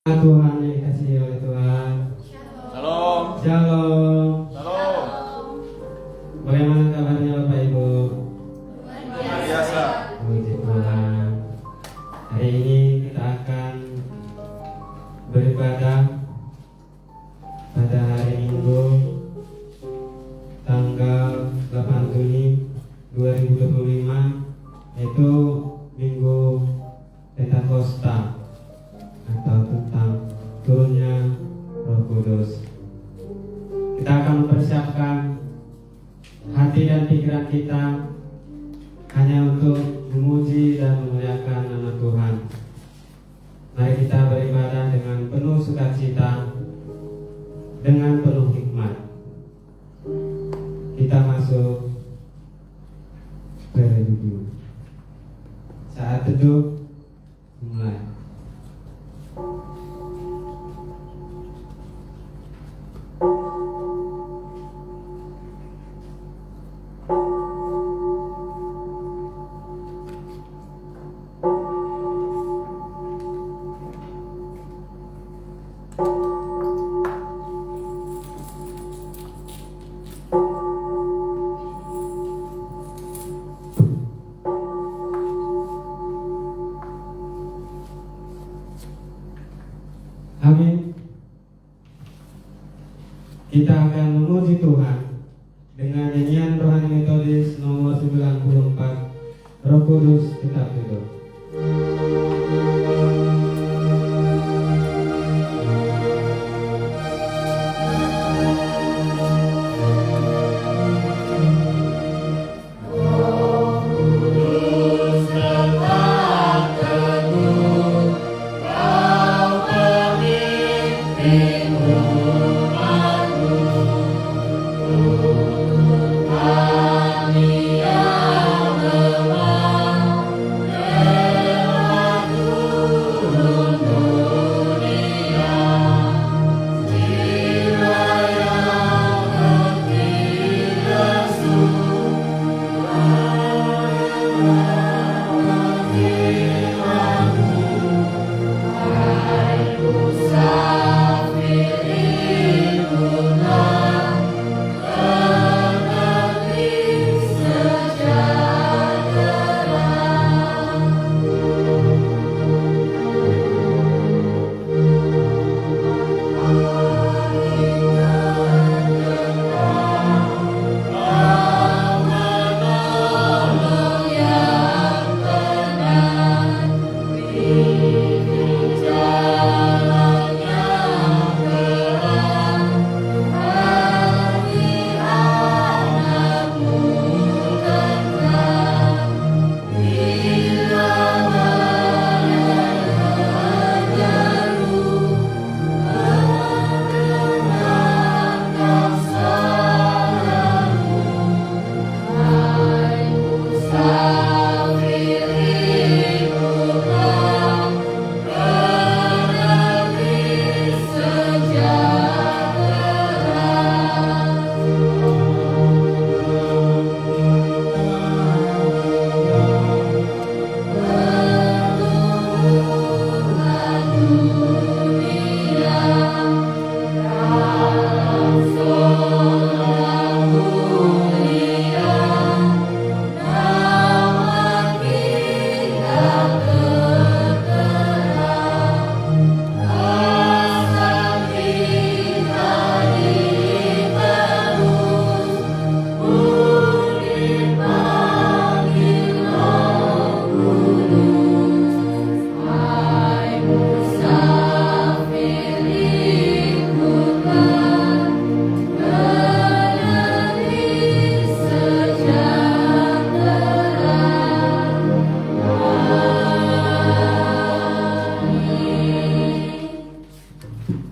Tuhan yang dikasihi oleh Tuhan. Shalom. Shalom. Shalom. Bagaimana kabarnya Bapak Ibu? Luar biasa. Puji Tuhan. Hari ini kita akan beribadah pada hari Minggu tanggal 8 Juni 2025, yaitu Minggu Pentakosta, atau tentang turunnya Roh Kudus. Kita akan mempersiapkan hati dan pikiran kita hanya untuk memuji dan memuliakan nama Tuhan. Mari kita beribadah dengan penuh sukacita, dengan penuh hikmat. Kita masuk berteduh. Saat teduh mulai. Amin. Kita akan memuji Tuhan dengan nyanyian rohani metodis nomor 94, Roh Kudus tetap hidup.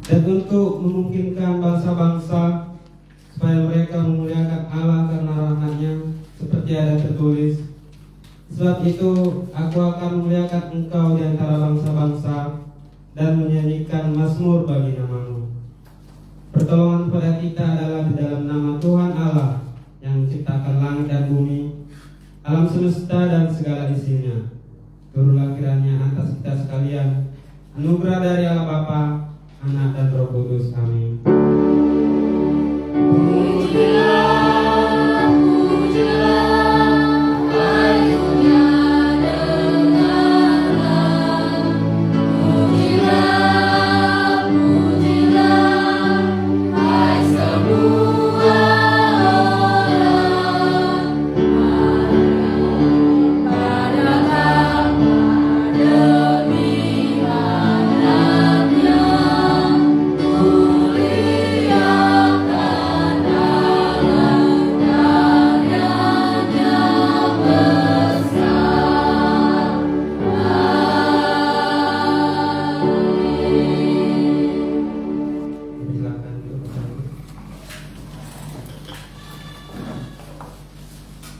Dan untuk memungkinkan bangsa-bangsa supaya mereka memuliakan Allah karena rahmat-Nya, seperti ada tertulis, sebab itu aku akan memuliakan engkau di antara bangsa-bangsa dan menyanyikan mazmur bagi namamu. Pertolongan kepada kita adalah di dalam nama Tuhan Allah yang menciptakan langit dan bumi, alam semesta dan segala isinya. Turunlah kiranya atas kita sekalian Anugerah dari Allah Bapa, Anak dan Roh Kudus. Amin.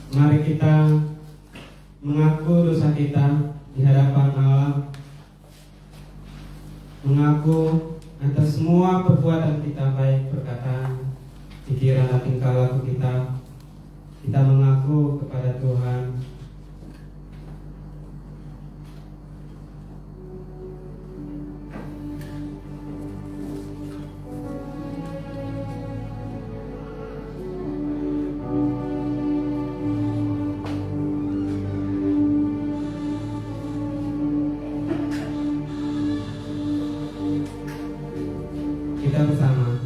Mari kita mengaku dosa kita di hadapan Allah, mengaku atas semua perbuatan kita, baik perkataan, pikiran, dan tingkah laku kita. Kita mengaku kepada Tuhan. Kita bersama.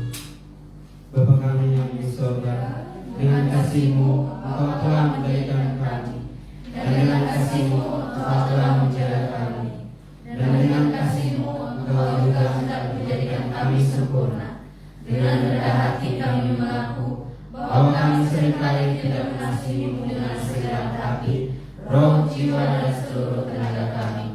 Bapa kami yang di surga, dengan kasih-Mu Engkau telah menjadikan kami, dan dengan kasih-Mu Engkau telah menjaga kami, dan dengan kasih-Mu Engkau juga hendak menjadikan kami sempurna. Dengan rendah hati kami mengaku bahwa kami seringkali tidak mengasihi-Mu dengan segenap hati, roh, jiwa, dan seluruh tenaga kami.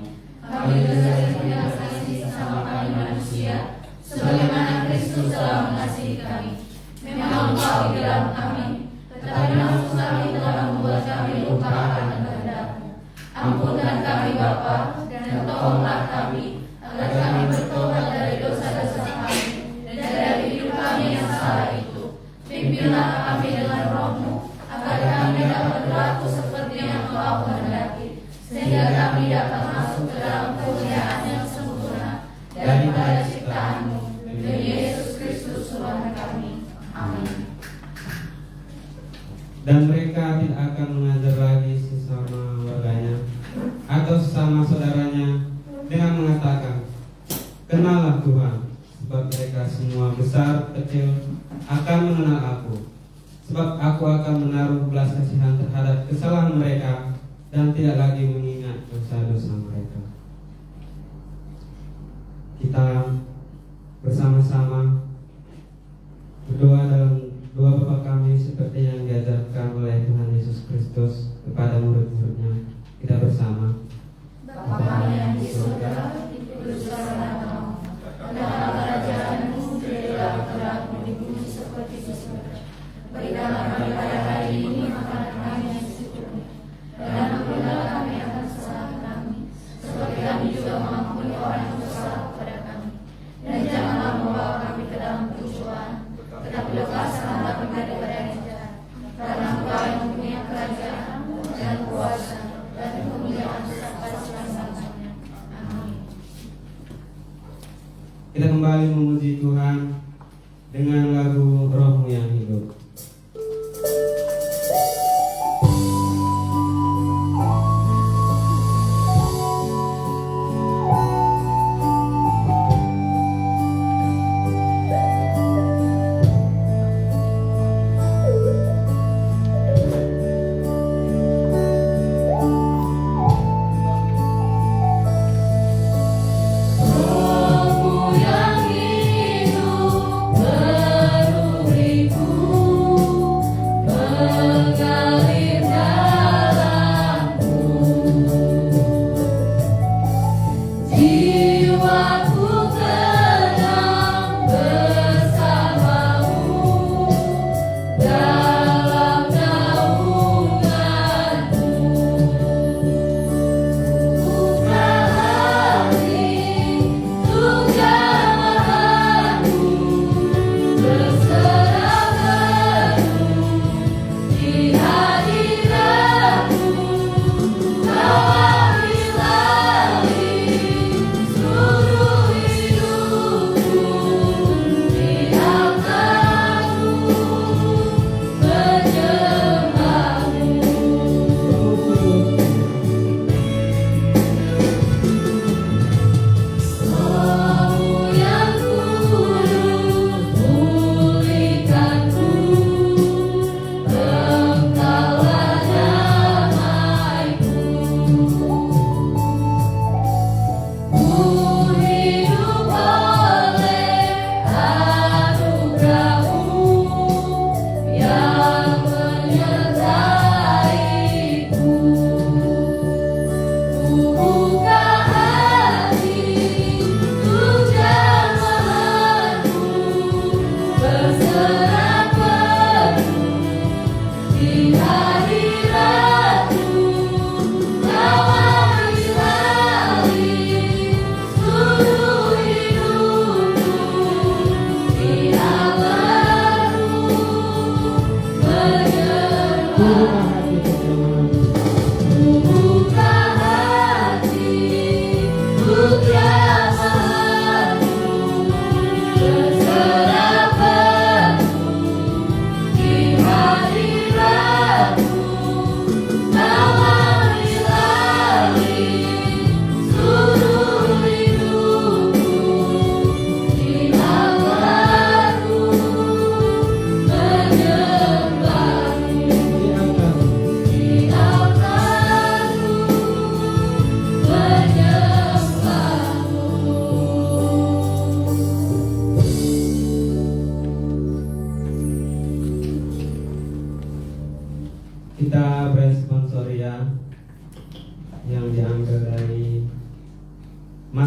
Kami juga tidak mengasihi sesama kami manusia, sebagaimana Kristus telah mengasihi kami. Memang Engkau di dalam kami, tetapi nafsu kami telah membuat kami lupa akan kehendak-Mu. Ampunkan kami Bapa, dan tolonglah kami, agar kami bertobat dari dosa-dosa kami, dan dari hidup kami yang salah itu. Pimpinlah kami dengan Roh-Mu, agar kami dapat berlaku seperti yang Engkau kehendaki, sehingga kami dapat masuk ke dalam kemuliaan yang sempurna daripada ciptaan-Mu. Demi Yesus Kristus Tuhan kami. Amin. Dan mereka tidak akan mengajar lagi sesama warganya atau sesama saudaranya dengan mengatakan, "Kenallah Tuhan," sebab mereka semua besar kecil akan mengenal Aku. Sebab Aku akan menaruh belas kasihan terhadap kesalahan mereka dan tidak lagi mengingat dosa-dosa mereka. Kita bersama-sama berdoa dalam doa Bapa kami seperti yang diajarkan oleh Tuhan Yesus Kristus kepada murid-muridnya. Kita bersama. Bapa kami yang di surga, dikuduskanlah namamu. Datanglah kerajaan-Mu, jadilah kehendakmu di bumi seperti di surga. Berikanlah kami pada hari ini makanan kami yang secukupnya, dan ampunilah kami akan kesalahan kami, seperti kami juga mengampuni orang yang bersalah kepada kami. Dan janganlah membawa kami ke dalam pencobaan, tetapi lepaskanlah kami daripada yang jahat. Karena Engkau yang mempunyai kerajaan dan kuasa dan kemuliaan sampai selama-lamanya. Amin. Kita kembali memuji Tuhan dengan lagu Roh-Mu yang hidup. Roh-Mu yang hidup, penuhiku.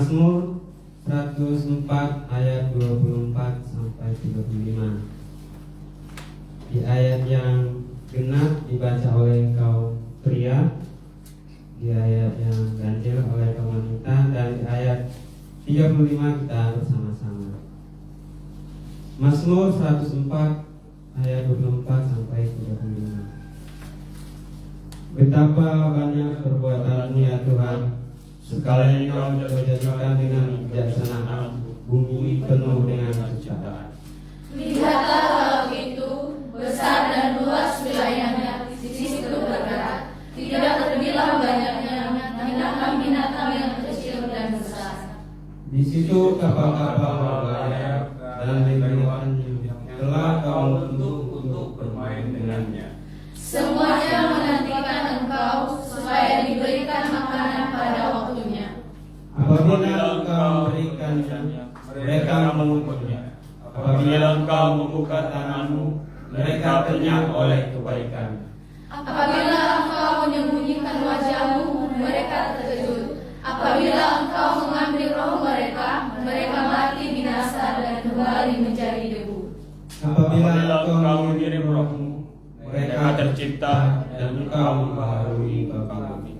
Mazmur 104 ayat 24 sampai 35. Di ayat yang genap dibaca oleh kaum pria, di ayat yang ganjil oleh kaum wanita, dan di ayat 35 kita bersama-sama. Mazmur 104 ayat 24 sampai 35. Betapa banyak perbuatan-Mu ya Tuhan, sekali Engkau jadikan dengan kebijaksanaan bumi penuh dengan ciptaan. Lihatlah laut itu, besar dan luas wilayahnya, di situ bergerak, tidak terbilang banyaknya binatang-binatang yang kecil dan besar. Di situ kapal-kapal berlayar dan lilitannya telah Kau bentuk untuk bermain dengannya. Semuanya menantikan Engkau supaya diberikan makanan pada waktunya. Apabila Engkau memberikannya, mereka mengumpulnya. Apabila Engkau membuka tanganmu, mereka kenyang oleh kebaikan. Apabila Engkau menyembunyikan wajah-Mu, mereka terkejut. Apabila Engkau mengambil roh mereka, mereka mati binasa dan kembali menjadi debu. Apabila Engkau mengirim roh-Mu, mereka tercipta dan Engkau membaharui bumi.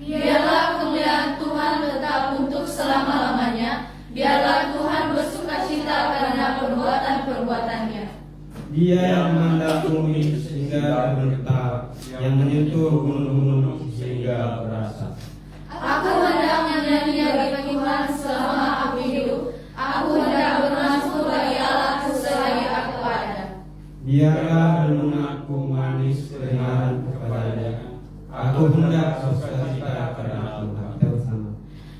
Biarlah kemuliaan Tuhan tetap untuk selama-lamanya. Biarlah Tuhan bersukacita karena perbuatan-perbuatannya. Dia yang memandang bumi sehingga bergetar, yang menyentuh gunung-gunung sehingga berasap. Aku hendak menyanyi bagi Tuhan selama aku hidup. Aku hendak bermazmur bagi Allahku selagi aku ada. Biarlah renunganku manis kedengaran kepadanya. Aku hendak bersukacita karena Tuhan. Kita bersama.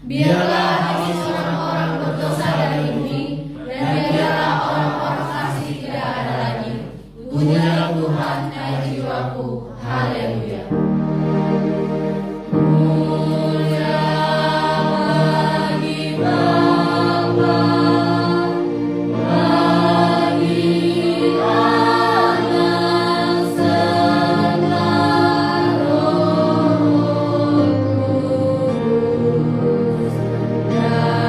Biarlah habis orang-orang berdosa dari bumi, dan biarlah orang-orang fasik tidak ada lagi. Pujilah Tuhan, hai jiwaku. Haleluya. Mulia bagi Bapa, bagi Anak, serta Roh Kudus, dari permulaannya.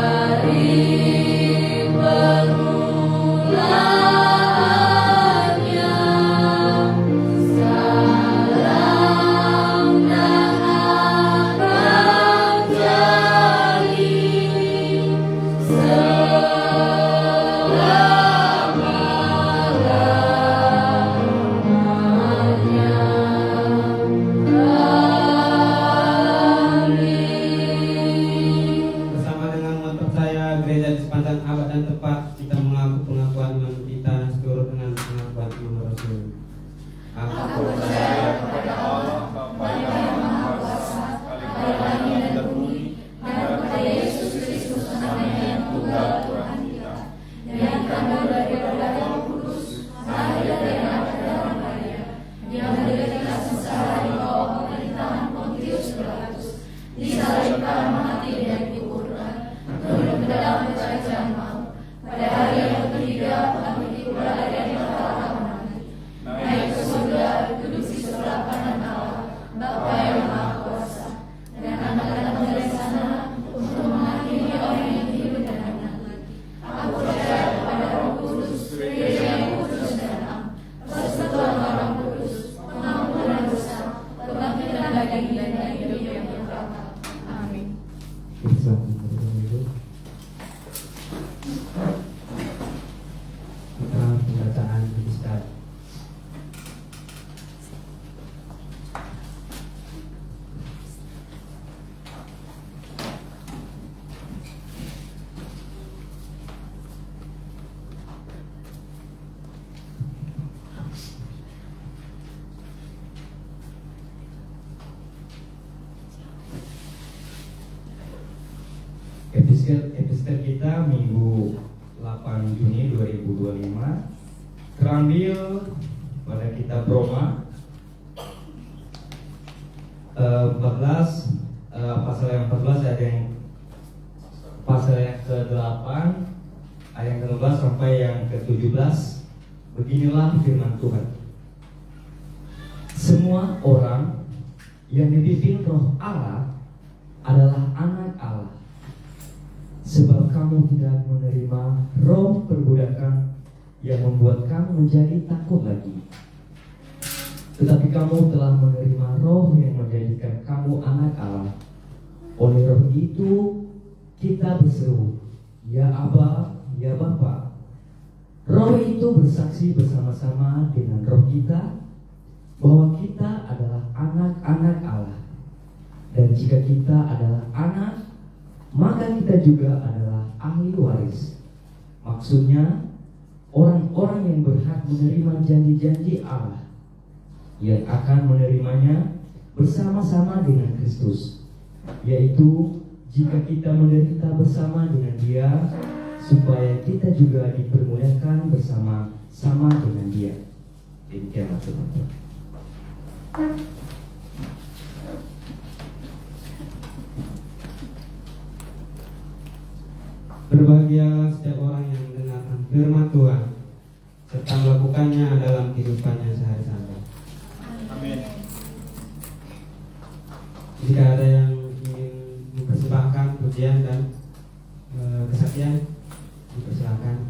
Salam dan akan jadi selama-lamanya. Amin. Bersama dengan umat percaya gereja di sepanjang abad dan tepat, kita mengaku pengakuan iman kita seturut dengan pengakuan iman Rasul. Aku percaya kepada Allah, Bapa yang Maha Kuasa, Bapa langit dan bumi, dan kepada Yesus Kristus anaknya yang tunggal Tuhan kita, yang dikandung dari Roh Kudus, lahir dari anak dan Maria, yang menderita sengsara di bawah pemerintahan Pontius Pilatus, disalibkan, mati dan dikuburkan, turun ke dalam kerajaan maut, pada hari yang ketiga bangkit pula dari antara orang mati, naik ke surga, duduk di sebelah kanan Allah, Bapa yang Maha Kuasa, dan akan datang dari sana untuk menghakimi orang yang hidup dan yang mati. Aku percaya kepada Roh Kudus, gereja yang kudus dan am, persekutuan orang kudus, pengampunan dosa, kebangkitan bagi dan hidup yang kekal. Amin. Kita pembacaan Ustaz. Episode kita Minggu 8 Juni 2025 terambil pada kitab Roma 14 pasal yang 14 ayat yang pasal yang ke-8 ayat yang ke-15 sampai yang ke-17. Beginilah firman Tuhan. Semua orang yang dipimpin Roh Allah adalah anak Allah. Sebab kamu tidak menerima roh perbudakan yang membuat kamu menjadi takut lagi, tetapi kamu telah menerima roh yang menjadikan kamu anak Allah. Oleh roh itu kita berseru, ya Aba, ya Bapa. Roh itu bersaksi bersama-sama dengan roh kita bahwa kita adalah anak-anak Allah. Dan jika kita adalah anak, maka kita juga adalah ahli waris. Maksudnya orang-orang yang berhak menerima janji-janji Allah, yang akan menerimanya bersama-sama dengan Kristus, yaitu jika kita menderita bersama dengan Dia, supaya kita juga dipermuliakan bersama-sama dengan Dia. Demikianlah firman Tuhan. Berbahagialah setiap orang yang mendengarkan firman Tuhan serta melakukannya dalam kehidupannya sehari-hari. Amin. Jika ada yang ingin mempersembahkan pujian dan kesaksian, dipersilakan.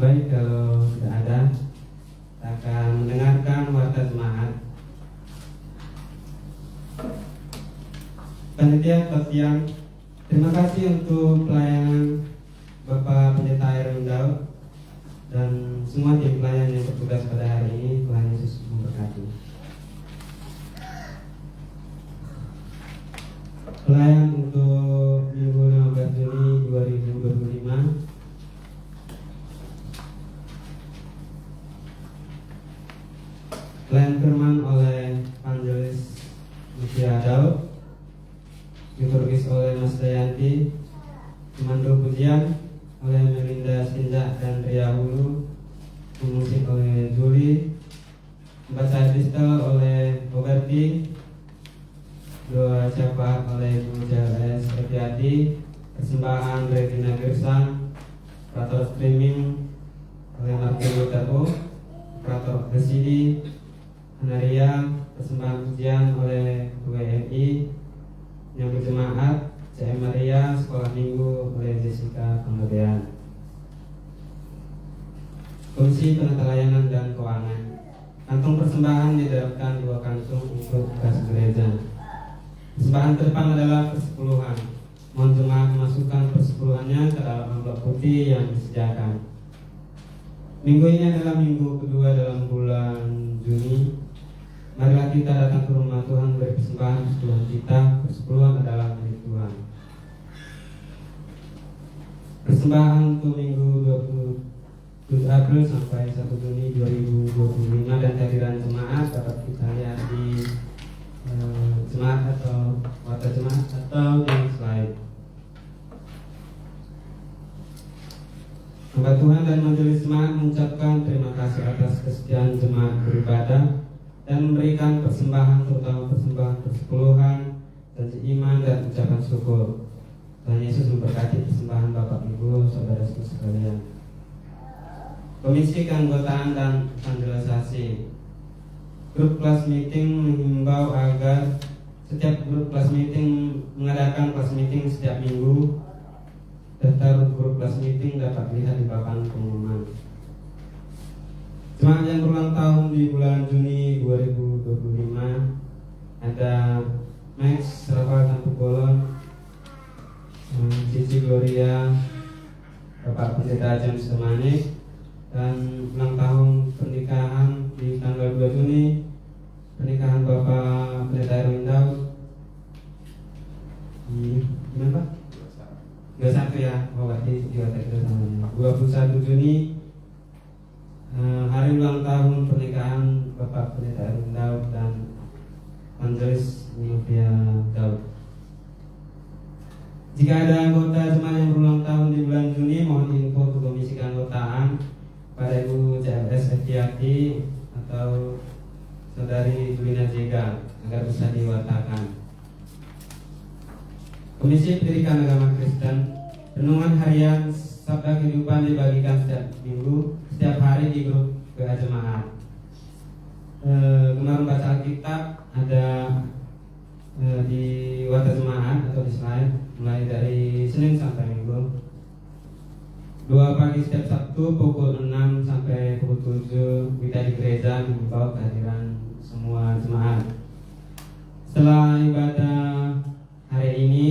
Baik, kalau tidak ada, kita akan mendengarkan warta jemaat. Panitia Tosian, terima kasih untuk pelayanan Bapak Pendeta Aaron Daud dan semua tim pelayan yang bertugas pada hari ini. Tuhan Yesus memberkati. Pelayan untuk Minggu 15 Juni 2025. Pelayan firman oleh Evangelis Mutia Daud, liturgis oleh Mas Dayanti, pemandu pujian oleh Melinda Sinda dan Ria Hulu, musik oleh Juli, membaca epistel oleh Roberti, doa syafaat oleh Bu JLS Etiati, persembahan Regina Gersang, operator streaming oleh Martin Lutero, operator presidi Anaria, persembahan pujian oleh WMI, yang berjemaat CM Maria, sekolah minggu oleh Jessica Penggedean. Komisi penata layanan dan keuangan, kantong persembahan didalamkan 2 kantung untuk kas gereja. Persembahan ke depan adalah persepuluhan. Mohon jemaat memasukkan persepuluhannya ke dalam amplop putih yang disediakan. Minggu ini adalah minggu kedua dalam bulan Juni. Marilah kita datang ke rumah Tuhan beri persembahan Tuhan kita. Persepuluhan adalah milik Tuhan. Persembahan untuk minggu 27 April sampai 1 Juni 2025 dan kehadiran jemaat dapat kita lihat di jemaat atau warta jemaat atau di slide. Hamba Tuhan dan majelis jemaat mengucapkan terima kasih atas kesetiaan jemaat beribadah dan memberikan persembahan, terutama persembahan persepuluhan, janji iman dan ucapan syukur. Tuhan Yesus memberkati persembahan Bapak Ibu saudara-saudara sekalian. Komisi keanggotaan dan evangelisasi, grup kelas meeting menghimbau agar setiap grup kelas meeting mengadakan kelas meeting setiap minggu. Daftar grup kelas meeting dapat dilihat di papan pengumuman. Jemaat yang berulang tahun di bulan Juni 2025 ada Max Rafael Tampu Bolon, Cici Gloria, Bapak Pendeta James Temanik, dan ulang tahun pernikahan di tanggal 2 Juni pernikahan Bapak Pendeta Erwin Daud di mana Pak? 21 ya, berarti di WhatsApp itu namanya. 21 Juni hari ulang tahun pernikahan Bapak Pendeta Erwin Daud dan Evangelis Mutia Daud. Jika ada anggota jemaat yang berulang tahun di bulan Juni, mohon info ke komisi keanggotaan pada Ibu CLS Etiati atau Saudari Julina Jega agar bisa diwartakan. Komisi Pendidikan Agama Kristen, renungan harian Sabda Kehidupan dibagikan setiap minggu, setiap hari di grup WA Jemaat. Gemar membaca Alkitab ada di Warta Jemaat atau di slide mulai dari Senin sampai Minggu. 2 pagi setiap Sabtu pukul 6 sampai pukul 7 kita di gereja mengimbau kehadiran semua jemaat. Setelah ibadah hari ini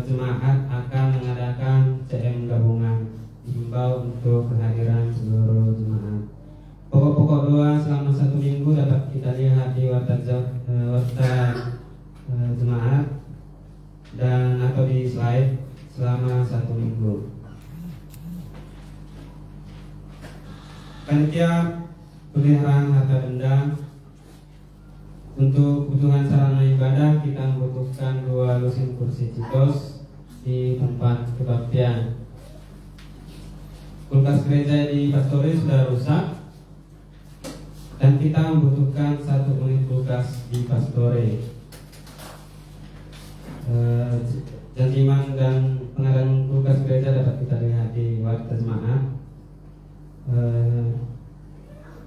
jemaat akan mengadakan CM gabungan, diimbau untuk kehadiran seluruh jemaat. Pokok-pokok doa selama 1 minggu dapat kita lihat di warta jemaat dan atau di slide selama 1 minggu. Panitia pemeliharaan harta benda, untuk kebutuhan sarana ibadah kita membutuhkan 2 lusin kursi citos di tempat kebaktian. Kulkas gereja di Pastori sudah rusak dan kita membutuhkan 1 unit kulkas di Pastori. Janjiman dan pengadaan kulkas gereja dapat kita lihat di warta jemaat.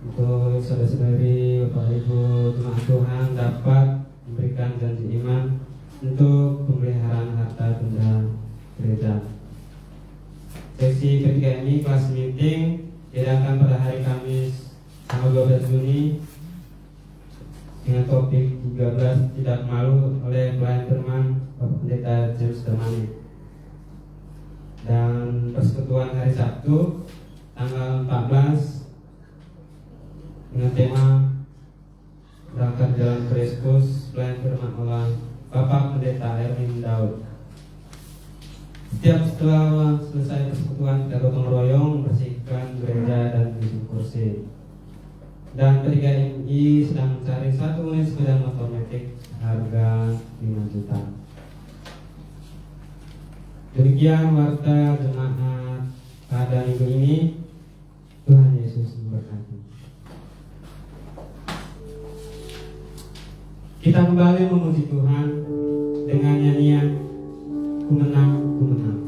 Untuk saudara-saudari, Bapak Ibu jemaat Tuhan dapat memberikan janji iman untuk pemeliharaan harta benda gereja. Sesi ketiga ini kelas meeting diadakan pada hari Kamis tanggal 12 Juni dengan topik 13 tidak malu oleh pelayan firman Bapak Pendeta James Damani. Dan persekutuan hari Sabtu tanggal 14 dengan tema berangkat jalan Kristus, pelayan firman Allah Bapak Pendeta Erwin Daud. Setiap setelah selesai persekutuan kita gotong royong membersihkan gereja dan menyusun kursi. Dan ketiga ini sedang mencari 1 unit sepeda motor metik harga 5 juta. Demikian warta jemaat pada minggu ini. Tuhan Yesus memberkati. Kita kembali memuji Tuhan dengan nyanyian Ku Menang, Ku Menang.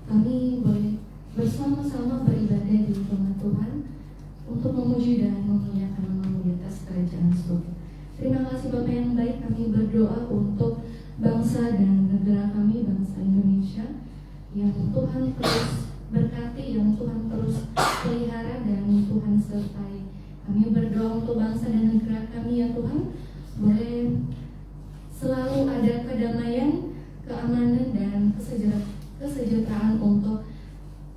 Kami boleh bersama-sama beribadah di rumah Tuhan mari kami berdoa untuk bangsa dan negara kami, bangsa Indonesia, yang Tuhan terus berkati, yang Tuhan terus pelihara dan Tuhan sertai. Kami berdoa untuk bangsa dan negara kami ya Tuhan, boleh selalu ada kedamaian, keamanan dan kesejahteraan untuk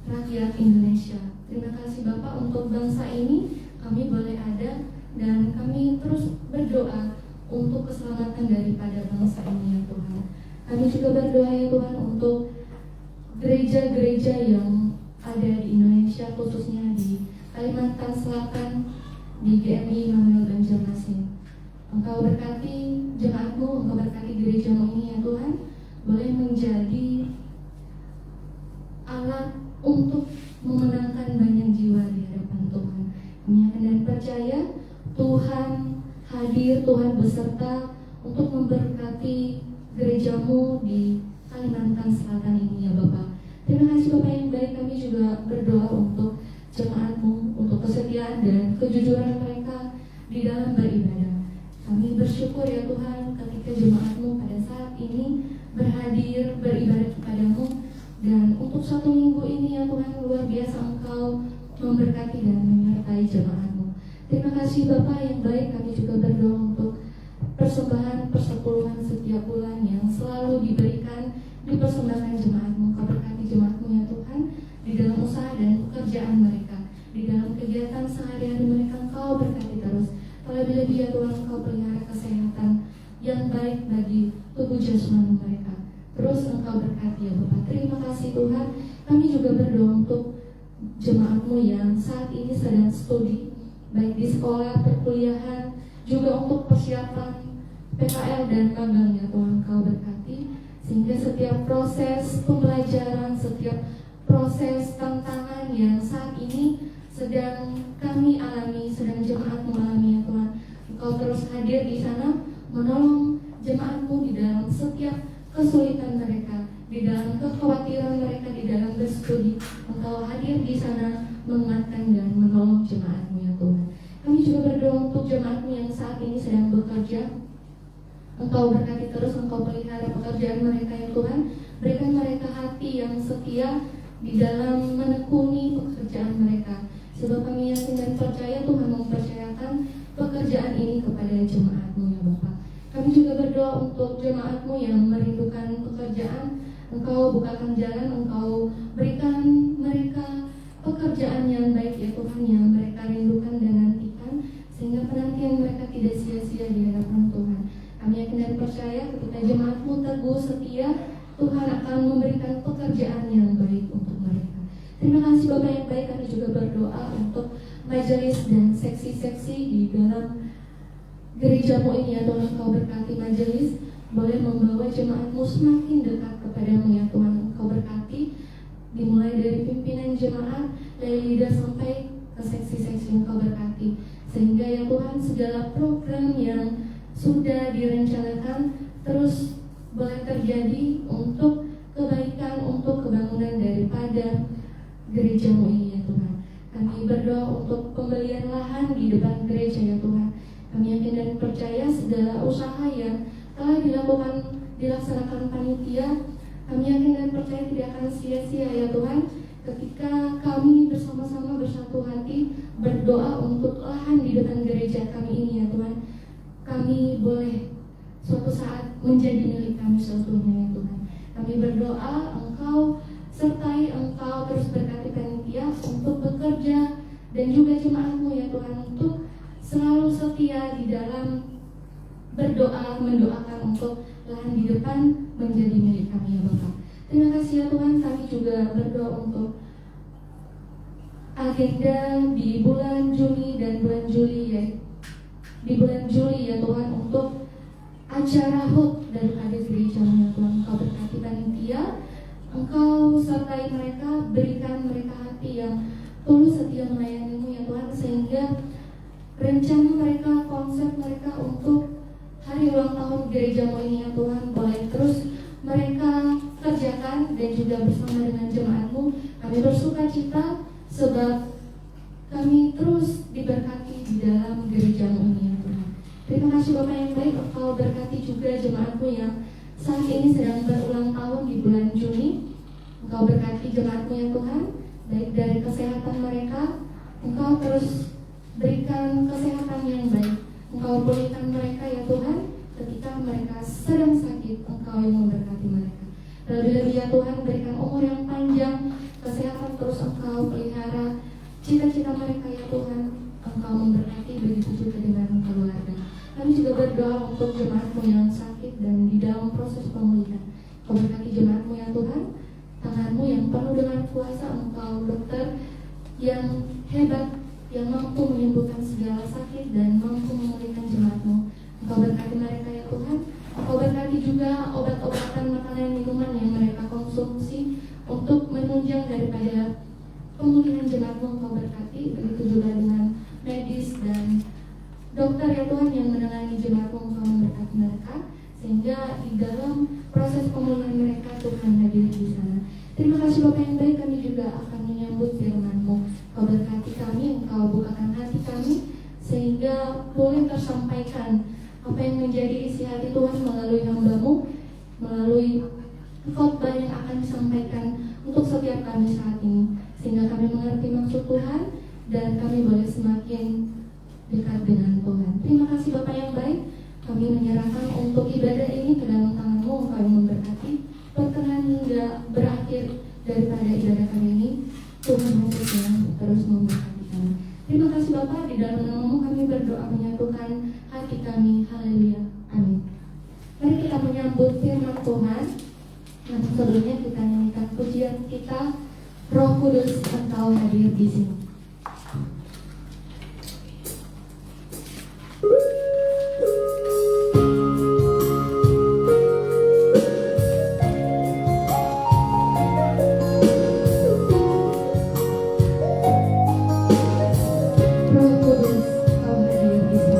rakyat Indonesia. Terima kasih Bapak untuk bangsa ini, kami boleh ada dan kami terus berdoa untuk keselamatan daripada bangsa ini ya Tuhan. Kami juga berdoa ya Tuhan untuk gereja-gereja yang ada di Indonesia, khususnya di Kalimantan Selatan, di GMI Immanuel Banjarmasin. Engkau berkati jemaat-Mu, Engkau berkati gereja-Mu ini ya Tuhan, boleh menjadi alat untuk memenangkan banyak jiwa di hadapan Tuhan. Kami yakin dan percaya Tuhan hadir, Tuhan beserta untuk memberkati gereja-Mu di Kalimantan Selatan ini ya Bapak. Terima kasih Bapak yang baik, kami juga berdoa untuk jemaat-Mu, untuk kesetiaan dan kejujuran mereka di dalam beribadah. Kami bersyukur ya Tuhan ketika jemaat-Mu pada saat ini berhadir beribadah kepada-Mu, dan untuk satu minggu ini ya Tuhan luar biasa Engkau memberkati dan menyertai jemaat-Mu. Terima kasih Bapak yang baik, kami juga berdoa untuk persembahan persepuluhan setiap bulan yang selalu diberikan, dipersembahkan jemaat-Mu. Engkau berkati jemaat-Mu ya Tuhan di dalam usaha dan pekerjaan mereka, di dalam kegiatan sehari-hari mereka. Engkau berkati terus. Terlebih-lebih ya Tuhan, Engkau pelihara kesehatan yang baik bagi tubuh jasmani mereka. Terus Engkau berkati ya Bapak. Terima kasih Tuhan. Kami juga berdoa untuk jemaat-Mu yang saat ini sedang studi, baik di sekolah, perkuliahan, juga untuk persiapan PKL dan magang ya Tuhan. Engkau berkati sehingga setiap proses pembelajaran, setiap proses tantangan yang saat ini sedang kami alami, sedang jemaat mengalami ya Tuhan, Engkau terus hadir di sana, menolong jemaat-Mu di dalam setiap kesulitan mereka, di dalam kekhawatiran mereka, di dalam berstudi. Engkau hadir di sana, menguatkan dan menolong jemaat-Mu ya Tuhan. Kami juga berdoa untuk jemaat-Mu yang saat ini sedang bekerja. Engkau berkati terus, Engkau pelihara pekerjaan mereka ya Tuhan. Berikan mereka hati yang setia di dalam menekuni pekerjaan mereka. Sebab kami yakin dan percaya Tuhan mempercayakan pekerjaan ini kepada jemaat-Mu ya Bapak. Kami juga berdoa untuk jemaat-Mu yang merindukan pekerjaan. Engkau bukakan jalan, Engkau berikan mereka pekerjaan yang baik ya Tuhan, yang mereka rindukan dan nantikan, sehingga penantian mereka tidak sia-sia di hadapan Tuhan. Kami yakin dan percaya ketika jemaat-Mu teguh setia, Tuhan akan memberikan pekerjaan yang baik untuk mereka. Terima kasih Bapak yang baik, kami juga berdoa untuk majelis dan seksi-seksi di dalam gereja-Mu ini ya Tuhan. Engkau berkati majelis, boleh membawa jemaat-Mu semakin dekat kepada-Mu ya Tuhan. Engkau berkati dimulai dari pimpinan jemaat, dari leader sampai ke seksi-seksi. Engkau berkati sehingga ya Tuhan segala program yang sudah direncanakan terus boleh terjadi untuk kebaikan, untuk kebangunan daripada gereja-Mu ini ya Tuhan. Kami berdoa untuk pembelian lahan di depan gereja ya Tuhan. Kami yakin dan percaya segala usaha yang telah dilaksanakan panitia, kami yakin dan percaya tidak akan sia-sia ya Tuhan. Ketika kami bersama-sama bersatu hati berdoa untuk lahan di depan gereja kami ini ya Tuhan, kami boleh suatu saat menjadi milik kami seutuhnya ya Tuhan. Kami berdoa Engkau sertai, Engkau terus berkati panitia untuk bekerja dan juga jemaat-Mu ya Tuhan, untuk selalu setia di dalam berdoa, mendoakan untuk lahan di depan menjadi milik kami ya Bapak. Terima kasih ya Tuhan. Kami juga berdoa untuk agenda di bulan Juni dan bulan Juli ya. Di bulan Juli ya Tuhan, untuk acara HUT daripada gereja-Mu ya Tuhan. Engkau berkati panitia, Engkau sertai mereka, berikan mereka hati yang tulus setia melayani-Mu ya Tuhan, sehingga rencana mereka, konsep mereka untuk hari ulang tahun gereja-Mu ini ya Tuhan boleh terus mereka kerjakan, dan juga bersama dengan jemaat-Mu kami bersuka cita sebab kami terus diberkati di dalam gereja-Mu ini ya Tuhan. Terima kasih kasih Bapak yang baik, Engkau berkati juga jemaatmu yang saat ini sedang berulang tahun di bulan Juni. Engkau berkati jemaatmu ya Tuhan, baik dari kesehatan mereka, Engkau terus berikan kesehatan yang baik. Engkau pulihkan mereka ya Tuhan, ketika mereka sedang sakit, Engkau yang memberkati mereka. Lebih-lebih ya Tuhan, berikan umur yang panjang, kesehatan terus Engkau pelihara, cita-cita mereka ya Tuhan, Engkau memberkati, begitu juga dengan keluarga. Kami juga berdoa untuk jemaatmu yang sakit dan di dalam proses pemulihan. Kau berkati jemaatmu ya Tuhan, tanganmu yang penuh dengan kuasa, Engkau dokter yang hebat, yang mampu menyembuhkan segala sakit dan mampu memulihkan jemaatmu. Engkau berkati mereka ya Tuhan. Engkau berkati juga obat-obatan, makanan, minuman yang mereka konsumsi untuk menunjang daripada pemulihan jemaatmu. Engkau berkati, begitu juga dengan medis dan dokter ya Tuhan yang menangani jemaatmu. Engkau memberkati mereka sehingga di dalam proses pemulihan mereka Tuhan hadir di sana. Terima kasih Bapak yang baik, kami juga akan menyambut firman-Mu. Kau berkati kami, Engkau bukakan hati kami sehingga boleh tersampaikan apa yang menjadi isi hati Tuhan melalui hamba-Mu, melalui khotbah yang akan disampaikan untuk setiap kami saat ini, sehingga kami mengerti maksud Tuhan dan kami boleh semakin dekat dengan Tuhan. Terima kasih Bapak yang baik, kami menyerahkan untuk ibadah ini ke dalam tangan-Mu. Engkau yang memberkati, berkenan hingga berakhir daripada ibadah kami ini. Tuhan yang terus memberkati kami. Terima kasih Bapak, di dalam nama-Mu kami berdoa menyatukan hati kami. Haleluya, amin. Mari kita menyambut firman Tuhan. Namun sebelumnya kita nyanyikan pujian kita, Roh Kudus Engkau hadir di sini. Ku kasih menyembahmu Yesus.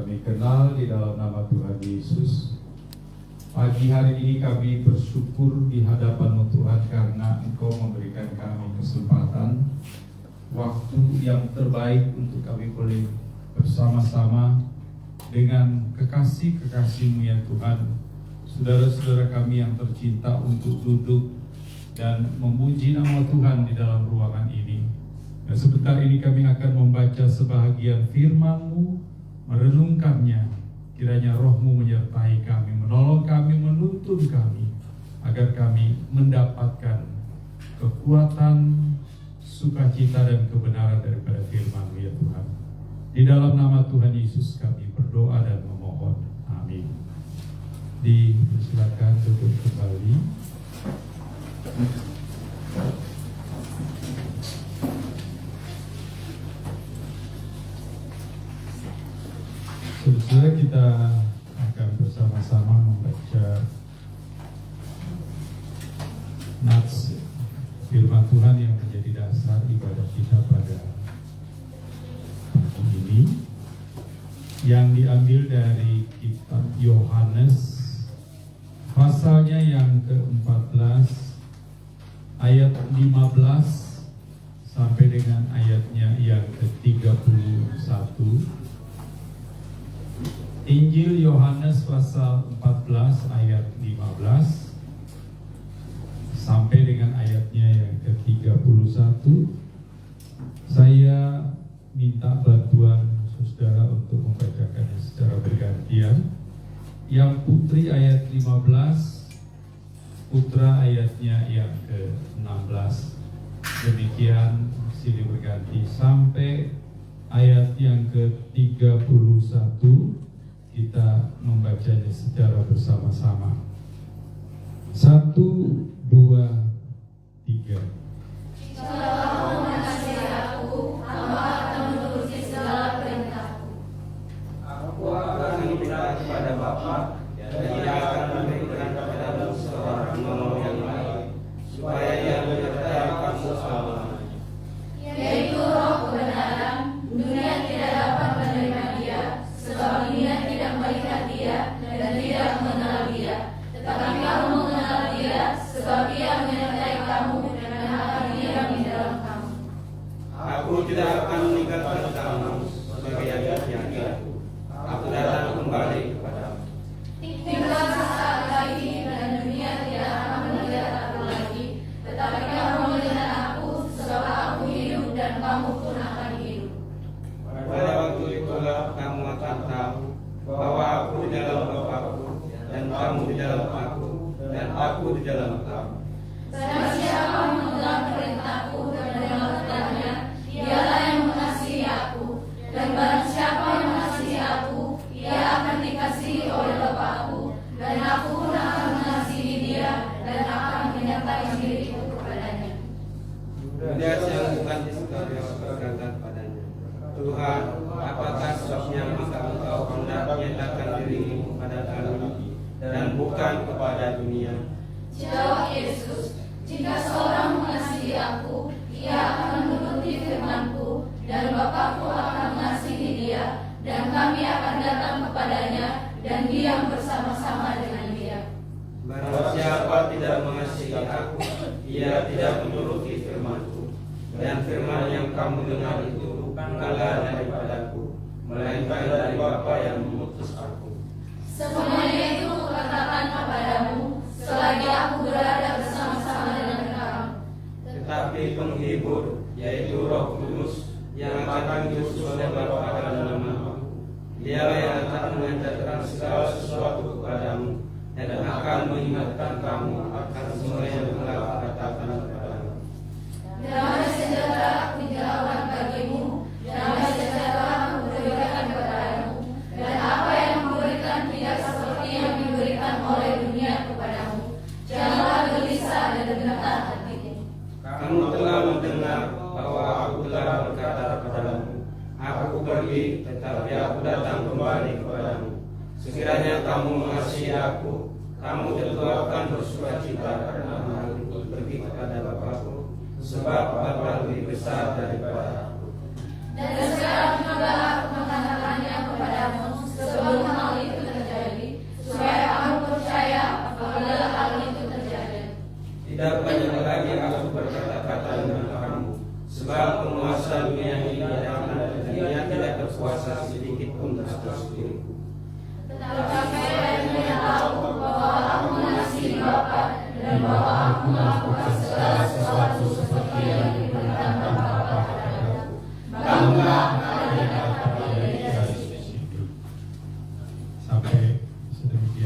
kami kenal di dalam nama Tuhan Yesus. Pagi hari ini kami bersyukur di hadapan Tuhan karena Engkau memberikan kami kesempatan, waktu yang terbaik untuk kami boleh bersama-sama dengan kekasih-kekasih-Mu ya Tuhan, saudara-saudara kami yang tercinta, untuk duduk dan memuji nama Tuhan di dalam ruangan ini. Dan sebentar ini kami akan membaca sebahagian firman-Mu, merenungkannya. Kiranya Roh-Mu menyertai kami, menolong kami, menuntun kami, agar kami mendapatkan kekuatan, sukacita dan kebenaran daripada firman-Mu ya Tuhan. Di dalam nama Tuhan Yesus kami berdoa dan memohon. Amin. Dipersilakan duduk kembali. Saudara, kita akan bersama-sama membaca nats firman Tuhan yang menjadi dasar ibadah kita pada pagi ini, yang diambil dari kitab Yohanes pasalnya yang ke-14 ayat 15 sampai dengan ayatnya yang ke-31. Injil Yohanes pasal 14 ayat 15 sampai dengan ayatnya yang ke-31. Saya minta bantuan saudara untuk membacakannya secara bergantian. Yang putri ayat 15, putra ayatnya yang ke-16. Demikian silih berganti sampai ayat yang ke-31. Kita membacanya secara bersama-sama. 1, 2, 3. Jikalau kamu mengasihi aku, kamu akan menuruti segala perintahku. Aku akan minta kepada Bapa, dan Ia akan memberikan kepadamu seorang penolong yang lain, supaya Ia menyertai kamu selamanya. Yaitu Roh kebenaran. Dunia tidak dapat menerima Dia, sebab dunia tidak melihat Dia dan tidak mengenal Dia. Tetapi kamu mengenal Dia, sebab Ia menyertai kamu dan akan diam di dalam kamu. Aku tidak akan meninggalkan kamu sebagai anak-anakku. Aku datang kembali kepadamu. Tinggal sesaat lagi dan dunia tidak akan melihat aku lagi, tetapi kamu melihat aku, sebab aku hidup dan kamu pun akan hidup. Pada waktu itulah kamu akan tahu bahwa aku di dalam Bapa-Ku, dan kamu di dalam aku, dan aku di dalam kamu. Barang siapa memegang perintahku dan melakukannya, dialah yang mengasihi aku. Dan barang siapa yang mengasihi aku, ia akan dikasihi oleh Bapa-Ku, dan aku pun akan mengasihi dia dan akan menyertai diriku kepadanya. Yudas yang bukan Iskariot berkata padanya, Tuhan, apakah sebabnya maka Engkau hendak menyatakan dirimu kepada kami dan bukan kepada dunia? Jawab Yesus, jika seorang mengasihi aku, ia akan menuruti firman-Ku, dan Bapa-Ku akan mengasihi dia, dan kami akan datang kepadanya dan diam bersama-sama dengan dia. Barang siapa tidak mengasihi aku, ia tidak menuruti firman-Ku. Dan firman yang kamu dengar itu bukanlah daripadaku, melainkan dari Bapa yang mengutus aku. Semuanya itu kukatakan kepadamu, selagi aku berada bersama-sama dengan kamu. Tetapi penghibur, yaitu Roh Kudus, yang akan diutus oleh Bapa dalam nama-Ku, Dialah yang akan mengajarkan segala sesuatu kepadamu, dan akan mengingatkan kamu akan semua yang telah kukatakan kepadamu. Damai sejahtera aku tinggalkan bagimu, damai sejahtera aku berikan kepadamu, dan apa yang kuberikan tidak seperti yang diberikan oleh dunia kepadamu. Janganlah gelisah dan gentar hatimu. Kamu telah mendengar bahwa aku telah berkata kepadamu, aku pergi, tetapi aku datang kembali kepadamu. Sekiranya kamu mengasihi aku, kamu tentu akan bersukacita karena aku pergi kepada Bapa-Ku, sebab Bapa lebih besar daripada aku. Dan sekarang juga aku mengatakannya kepadamu,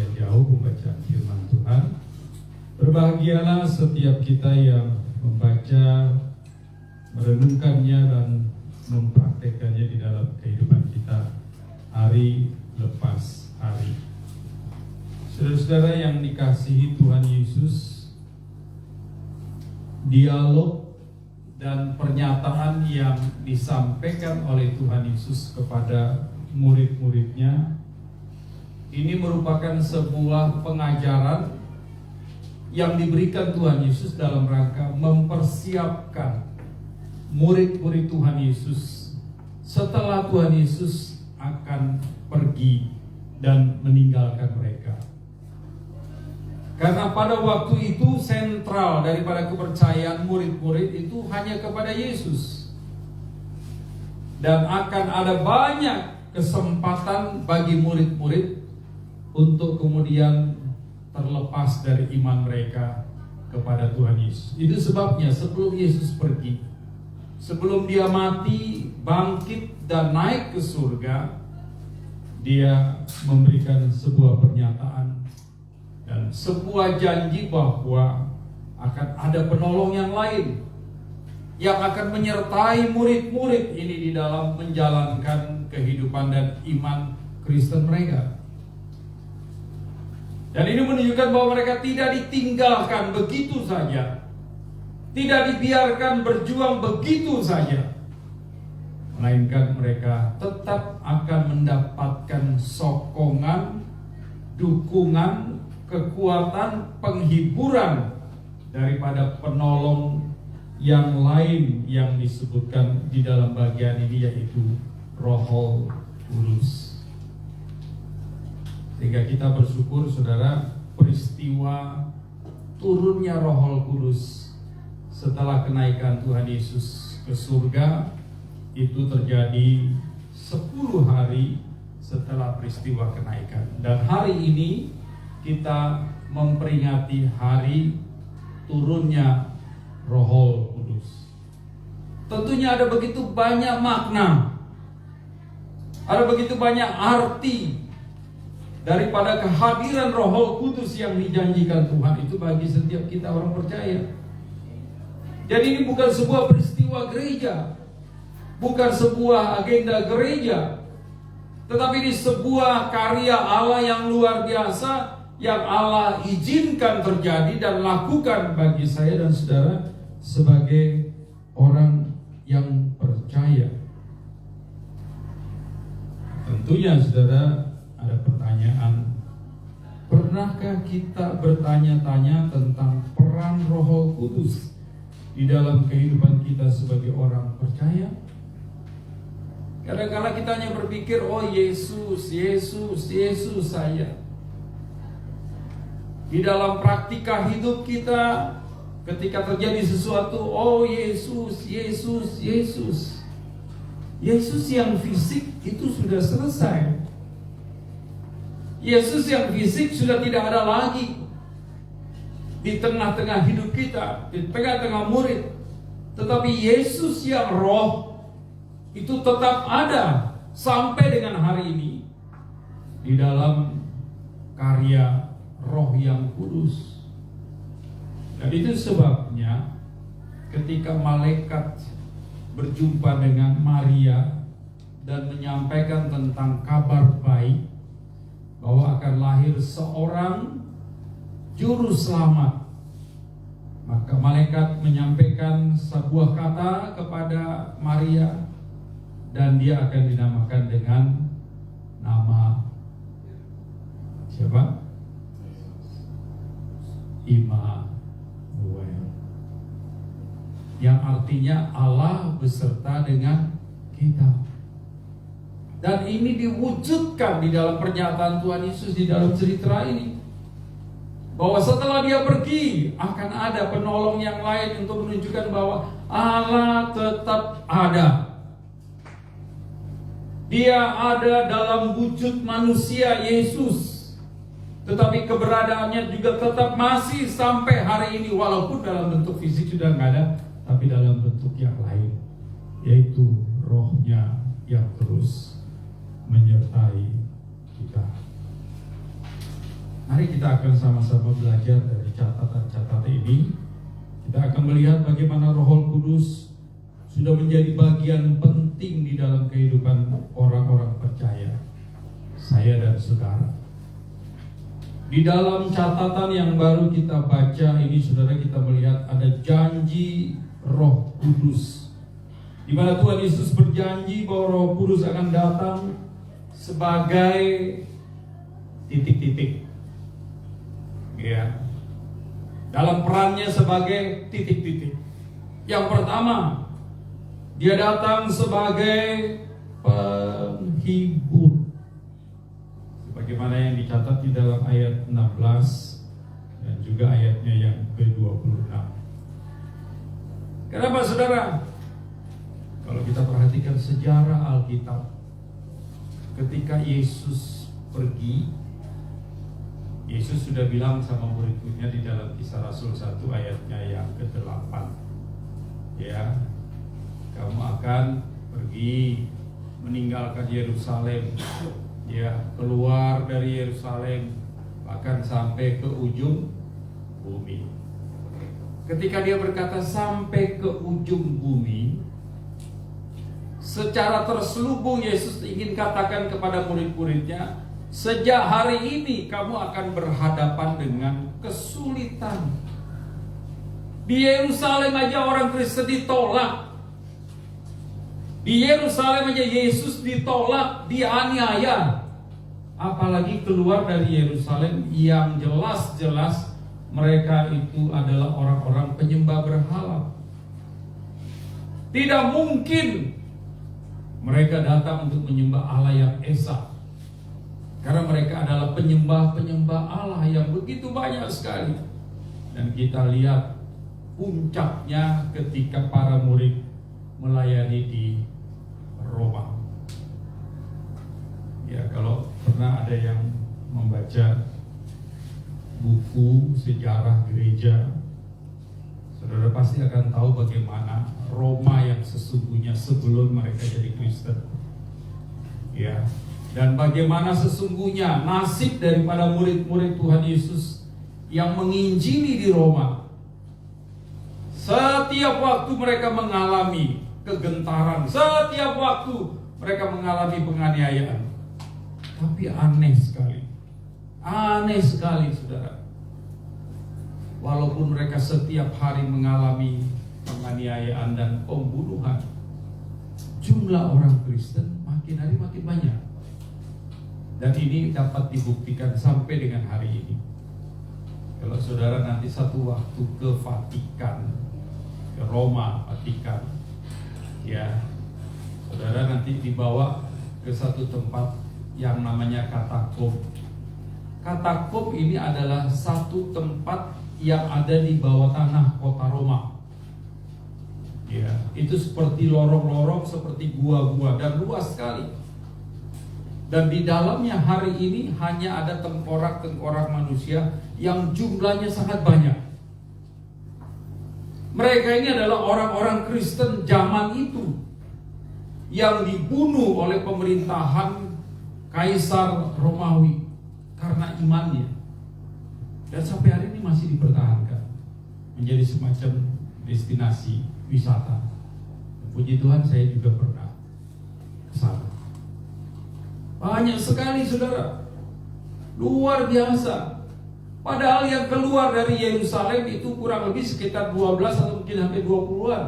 sebagian jauh pembacaan firman Tuhan. Berbahagialah setiap kita yang membaca, merenungkannya dan mempraktekannya di dalam kehidupan kita hari lepas hari. Saudara-saudara yang dikasihi Tuhan Yesus, dialog dan pernyataan yang disampaikan oleh Tuhan Yesus kepada murid-muridnya ini merupakan sebuah pengajaran yang diberikan Tuhan Yesus dalam rangka mempersiapkan murid-murid Tuhan Yesus setelah Tuhan Yesus akan pergi dan meninggalkan mereka. Karena pada waktu itu sentral daripada kepercayaan murid-murid itu hanya kepada Yesus. Dan akan ada banyak kesempatan bagi murid-murid untuk kemudian terlepas dari iman mereka kepada Tuhan Yesus. Itu sebabnya sebelum Yesus pergi, sebelum dia mati, bangkit dan naik ke surga, dia memberikan sebuah pernyataan dan sebuah janji bahwa akan ada penolong yang lain yang akan menyertai murid-murid ini di dalam menjalankan kehidupan dan iman Kristen mereka. Dan ini menunjukkan bahwa mereka tidak ditinggalkan begitu saja, tidak dibiarkan berjuang begitu saja, melainkan mereka tetap akan mendapatkan sokongan, dukungan, kekuatan, penghiburan daripada penolong yang lain yang disebutkan di dalam bagian ini, yaitu Roh Kudus. Sehingga kita bersyukur, saudara, peristiwa turunnya Roh Kudus setelah kenaikan Tuhan Yesus ke surga itu terjadi 10 hari setelah peristiwa kenaikan. Dan hari ini kita memperingati hari turunnya Roh Kudus. Tentunya ada begitu banyak makna, ada begitu banyak arti daripada kehadiran Roh Kudus yang dijanjikan Tuhan itu bagi setiap kita orang percaya. Jadi ini bukan sebuah peristiwa gereja, bukan sebuah agenda gereja, tetapi ini sebuah karya Allah yang luar biasa yang Allah izinkan terjadi dan lakukan bagi saya dan saudara sebagai orang yang percaya. Tentunya saudara ada pertanyaan, pernahkah kita bertanya-tanya tentang peran Roh Kudus di dalam kehidupan kita sebagai orang percaya? Kadang-kadang kita hanya berpikir, oh Yesus, Yesus, Yesus saja. Di dalam praktika hidup kita, ketika terjadi sesuatu, oh Yesus, Yesus, Yesus. Yesus yang fisik itu sudah selesai. Yesus yang fisik sudah tidak ada lagi di tengah-tengah hidup kita, di tengah-tengah murid. Tetapi Yesus yang roh itu tetap ada sampai dengan hari ini di dalam karya Roh yang kudus. Dan itu sebabnya ketika malaikat berjumpa dengan Maria dan menyampaikan tentang kabar baik bahwa akan lahir seorang juru selamat, maka malaikat menyampaikan sebuah kata kepada Maria dan dia akan dinamakan dengan nama siapa? Immanuel, yang artinya Allah beserta dengan kita. Dan ini diwujudkan di dalam pernyataan Tuhan Yesus di dalam cerita ini, bahwa setelah dia pergi akan ada penolong yang lain untuk menunjukkan bahwa Allah tetap ada. Dia ada dalam wujud manusia Yesus, tetapi keberadaannya juga tetap masih sampai hari ini, walaupun dalam bentuk fisik sudah nggak ada, tapi dalam bentuk yang lain, yaitu Rohnya yang terus menyertai kita. Mari kita akan sama-sama belajar dari catatan-catatan ini. Kita akan melihat bagaimana Roh Kudus sudah menjadi bagian penting di dalam kehidupan orang-orang percaya, saya dan saudara. Di dalam catatan yang baru kita baca ini, saudara, kita melihat ada janji Roh Kudus, di mana Tuhan Yesus berjanji bahwa Roh Kudus akan datang sebagai titik-titik. Ya, dalam perannya sebagai titik-titik. Yang pertama, dia datang sebagai penghibur, sebagaimana yang dicatat di dalam ayat 16 dan juga ayatnya yang ke-26. Kenapa, saudara? Kalau kita perhatikan sejarah Alkitab, ketika Yesus pergi, Yesus sudah bilang sama murid-muridnya di dalam Kisah Rasul 1 ayatnya yang ke-8, ya, kamu akan pergi meninggalkan Yerusalem, ya, keluar dari Yerusalem bahkan sampai ke ujung bumi. Ketika dia berkata sampai ke ujung bumi, secara terselubung Yesus ingin katakan kepada murid-muridnya, sejak hari ini kamu akan berhadapan dengan kesulitan. Di Yerusalem aja orang Kristen ditolak. Di Yerusalem aja Yesus ditolak, dianiaya. Apalagi keluar dari Yerusalem yang jelas-jelas mereka itu adalah orang-orang penyembah berhala. Tidak mungkin mereka datang untuk menyembah Allah yang esa, karena mereka adalah penyembah-penyembah Allah yang begitu banyak sekali. Dan kita lihat puncaknya ketika para murid melayani di Roma. Ya, kalau pernah ada yang membaca buku sejarah gereja, saudara pasti akan tahu bagaimana Roma yang sesungguhnya sebelum mereka jadi Kristen. Ya, dan bagaimana sesungguhnya nasib daripada murid-murid Tuhan Yesus yang menginjili di Roma. Setiap waktu mereka mengalami kegentaran, setiap waktu mereka mengalami penganiayaan. Tapi aneh sekali, saudara. Walaupun mereka setiap hari mengalami penganiayaan dan pembunuhan, jumlah orang Kristen makin hari makin banyak. Dan ini dapat dibuktikan sampai dengan hari ini. Kalau saudara nanti satu waktu ke Vatikan, ke Roma, Vatikan, ya, saudara nanti dibawa ke satu tempat yang namanya katakom. Katakom ini adalah satu tempat yang ada di bawah tanah kota Roma. Ya, itu seperti lorong-lorong, seperti gua-gua, dan luas sekali. Dan di dalamnya hari ini hanya ada tengkorak-tengkorak manusia yang jumlahnya sangat banyak. Mereka ini adalah orang-orang Kristen zaman itu yang dibunuh oleh pemerintahan Kaisar Romawi karena imannya. Dan sampai hari ini masih dipertahankan menjadi semacam destinasi wisata. Puji Tuhan, saya juga pernah ke sana. Banyak sekali, saudara, luar biasa. Padahal yang keluar dari Yerusalem itu kurang lebih sekitar 12 atau mungkin sampai 20-an.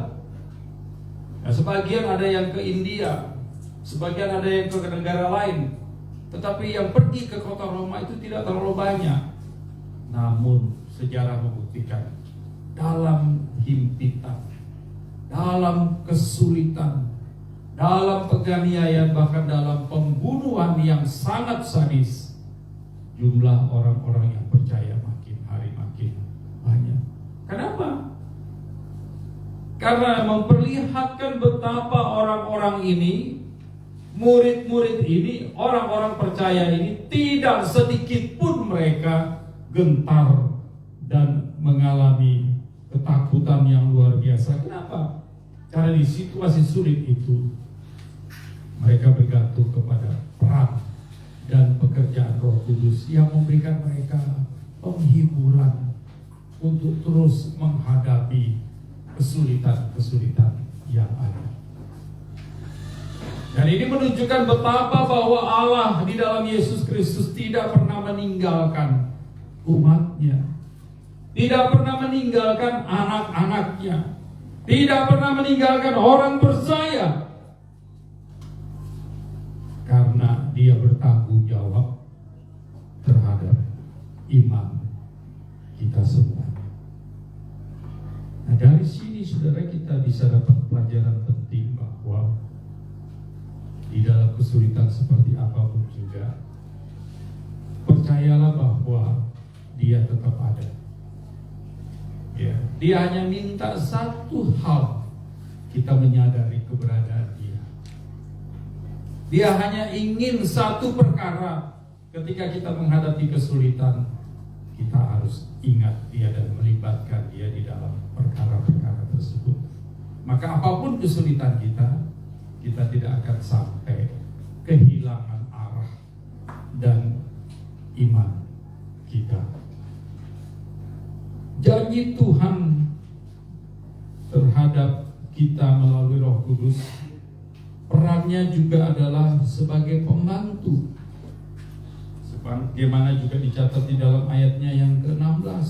Nah, sebagian ada yang ke India, sebagian ada yang ke negara lain. Tetapi yang pergi ke kota Roma itu tidak terlalu banyak. Namun sejarah membuktikan dalam himpitan, dalam kesulitan, dalam penganiayaan, bahkan dalam pembunuhan yang sangat sadis, jumlah orang-orang yang percaya makin hari makin banyak. Kenapa? Karena memperlihatkan betapa orang-orang ini, murid-murid ini, orang-orang percaya ini, tidak sedikit pun mereka gentar dan mengalami ketakutan yang luar biasa. Kenapa? Karena di situasi sulit itu mereka bergantung kepada peran dan pekerjaan Roh Kudus yang memberikan mereka penghiburan untuk terus menghadapi kesulitan-kesulitan yang ada. Dan ini menunjukkan betapa bahwa Allah di dalam Yesus Kristus tidak pernah meninggalkan umatnya, tidak pernah meninggalkan anak-anaknya, tidak pernah meninggalkan orang percaya, karena Dia bertanggung jawab terhadap iman kita semua. Nah, dari sini saudara, kita bisa dapat pelajaran penting bahwa di dalam kesulitan seperti apapun juga, percayalah bahwa Dia tetap ada. Ya, Dia hanya minta satu hal, kita menyadari keberadaan Dia. Dia hanya ingin satu perkara, ketika kita menghadapi kesulitan, kita harus ingat Dia dan melibatkan Dia di dalam perkara-perkara tersebut. Maka apapun kesulitan kita tidak akan sampai kehilangan arah dan iman kita. Janji Tuhan terhadap kita melalui Roh Kudus, perannya juga adalah sebagai pembantu. Sebagaimana juga dicatat di dalam ayatnya yang ke-16.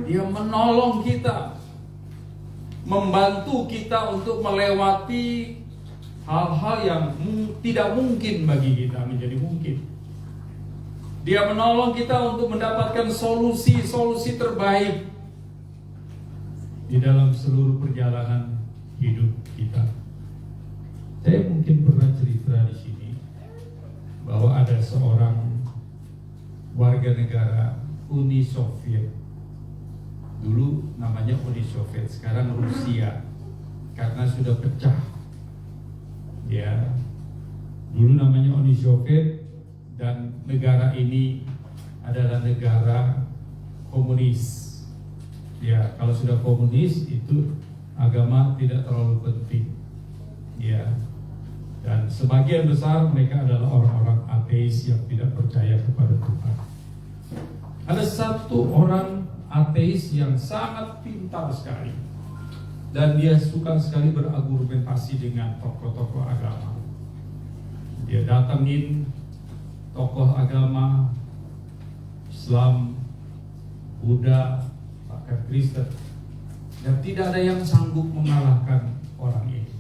Dia menolong kita, membantu kita untuk melewati hal-hal yang tidak mungkin bagi kita menjadi mungkin. Dia menolong kita untuk mendapatkan solusi-solusi terbaik di dalam seluruh perjalanan hidup kita. Saya mungkin pernah cerita di sini bahwa ada seorang warga negara Uni Soviet. Dulu namanya Uni Soviet, sekarang Rusia, karena sudah pecah. Ya, dulu namanya Uni Soviet, dan negara ini adalah negara komunis. Ya, kalau sudah komunis itu agama tidak terlalu penting. Ya, dan sebagian besar mereka adalah orang-orang ateis yang tidak percaya kepada Tuhan. Ada satu orang ateis yang sangat pintar sekali, dan dia suka sekali berargumentasi dengan tokoh-tokoh agama. Dia datangin tokoh agama Islam, Buddha, bahkan Kristen, dan tidak ada yang sanggup mengalahkan orang ini.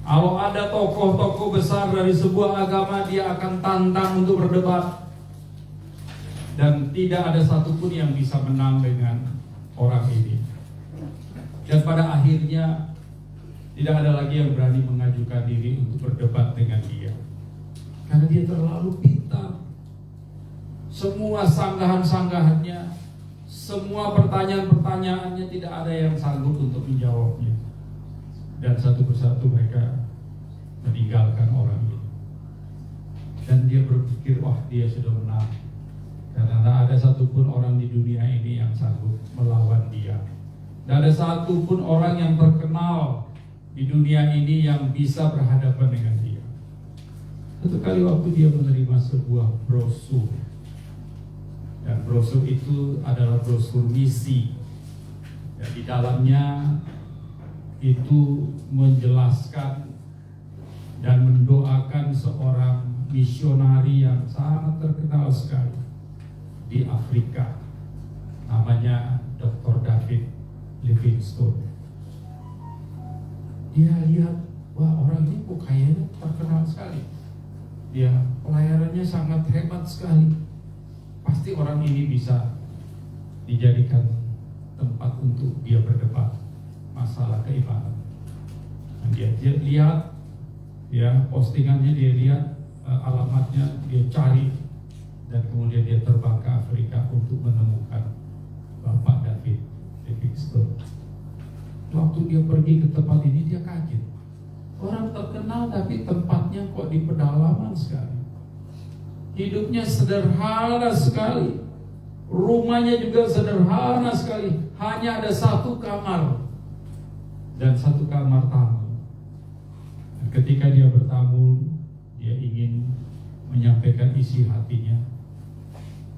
Kalau ada tokoh-tokoh besar dari sebuah agama, dia akan tantang untuk berdebat, dan tidak ada satupun yang bisa menang dengan orang ini. Dan pada akhirnya tidak ada lagi yang berani mengajukan diri untuk berdebat dengan dia, karena dia terlalu pintar. Semua sanggahan-sanggahannya, semua pertanyaan-pertanyaannya, tidak ada yang sanggup untuk menjawabnya. Dan satu persatu mereka meninggalkan orang ini. Dan dia berpikir, wah, dia sudah menang, karena tidak ada satupun orang di dunia ini yang sanggup melawan dia. Tidak ada satupun orang yang terkenal di dunia ini yang bisa berhadapan dengan dia. Satu kali waktu dia menerima sebuah brosur, dan brosur itu adalah brosur misi. Dan di dalamnya itu menjelaskan dan mendoakan seorang misionari yang sangat terkenal sekali di Afrika, namanya Dr. David Livingstone. Dia lihat, wah, orang ini kok kayaknya terkenal sekali, dia pelayanannya sangat hebat sekali, pasti orang ini bisa dijadikan tempat untuk dia berdebat masalah keimanan. Dan dia lihat, ya, postingannya, dia lihat alamatnya, dia cari, dan kemudian dia terbang ke Afrika untuk menemukan Bapak David Livingstone. Waktu dia pergi ke tempat ini, dia kaget. Orang terkenal tapi tempatnya kok di pedalaman sekali. Hidupnya sederhana sekali. Rumahnya juga sederhana sekali. Hanya ada satu kamar dan satu kamar tamu. Dan ketika dia bertamu, dia dia ingin menyampaikan isi hatinya,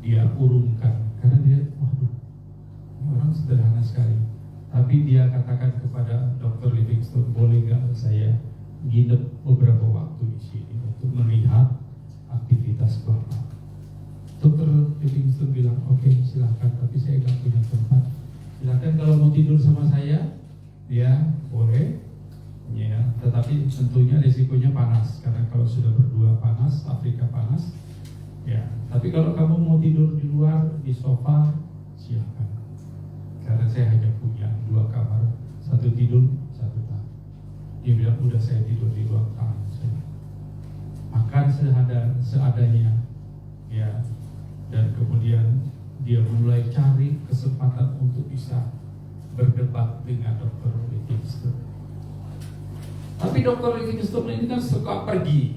dia urungkan karena dia, waduh, ini orang sederhana sekali. Tapi dia katakan kepada Dr. Livingstone, boleh gak saya nginep beberapa waktu di sini untuk melihat aktivitas Bapak. Dr. Livingstone bilang, oke, silakan, tapi saya gak punya tempat. Silakan kalau mau tidur sama saya, ya boleh. Ya, tetapi tentunya risikonya panas, karena kalau sudah berdua panas, Afrika panas. Ya, tapi kalau kamu mau tidur di luar di sofa, silakan. Karena saya hanya punya 2 kamar, 1 tidur, 1 tamu. Dia bilang, udah saya tidur di ruang tamu saya. Makan seadanya, ya. Dan kemudian dia mulai cari kesempatan untuk bisa berdebat dengan Dr. Livingstone. Tapi Dr. Livingstone ini kan suka pergi.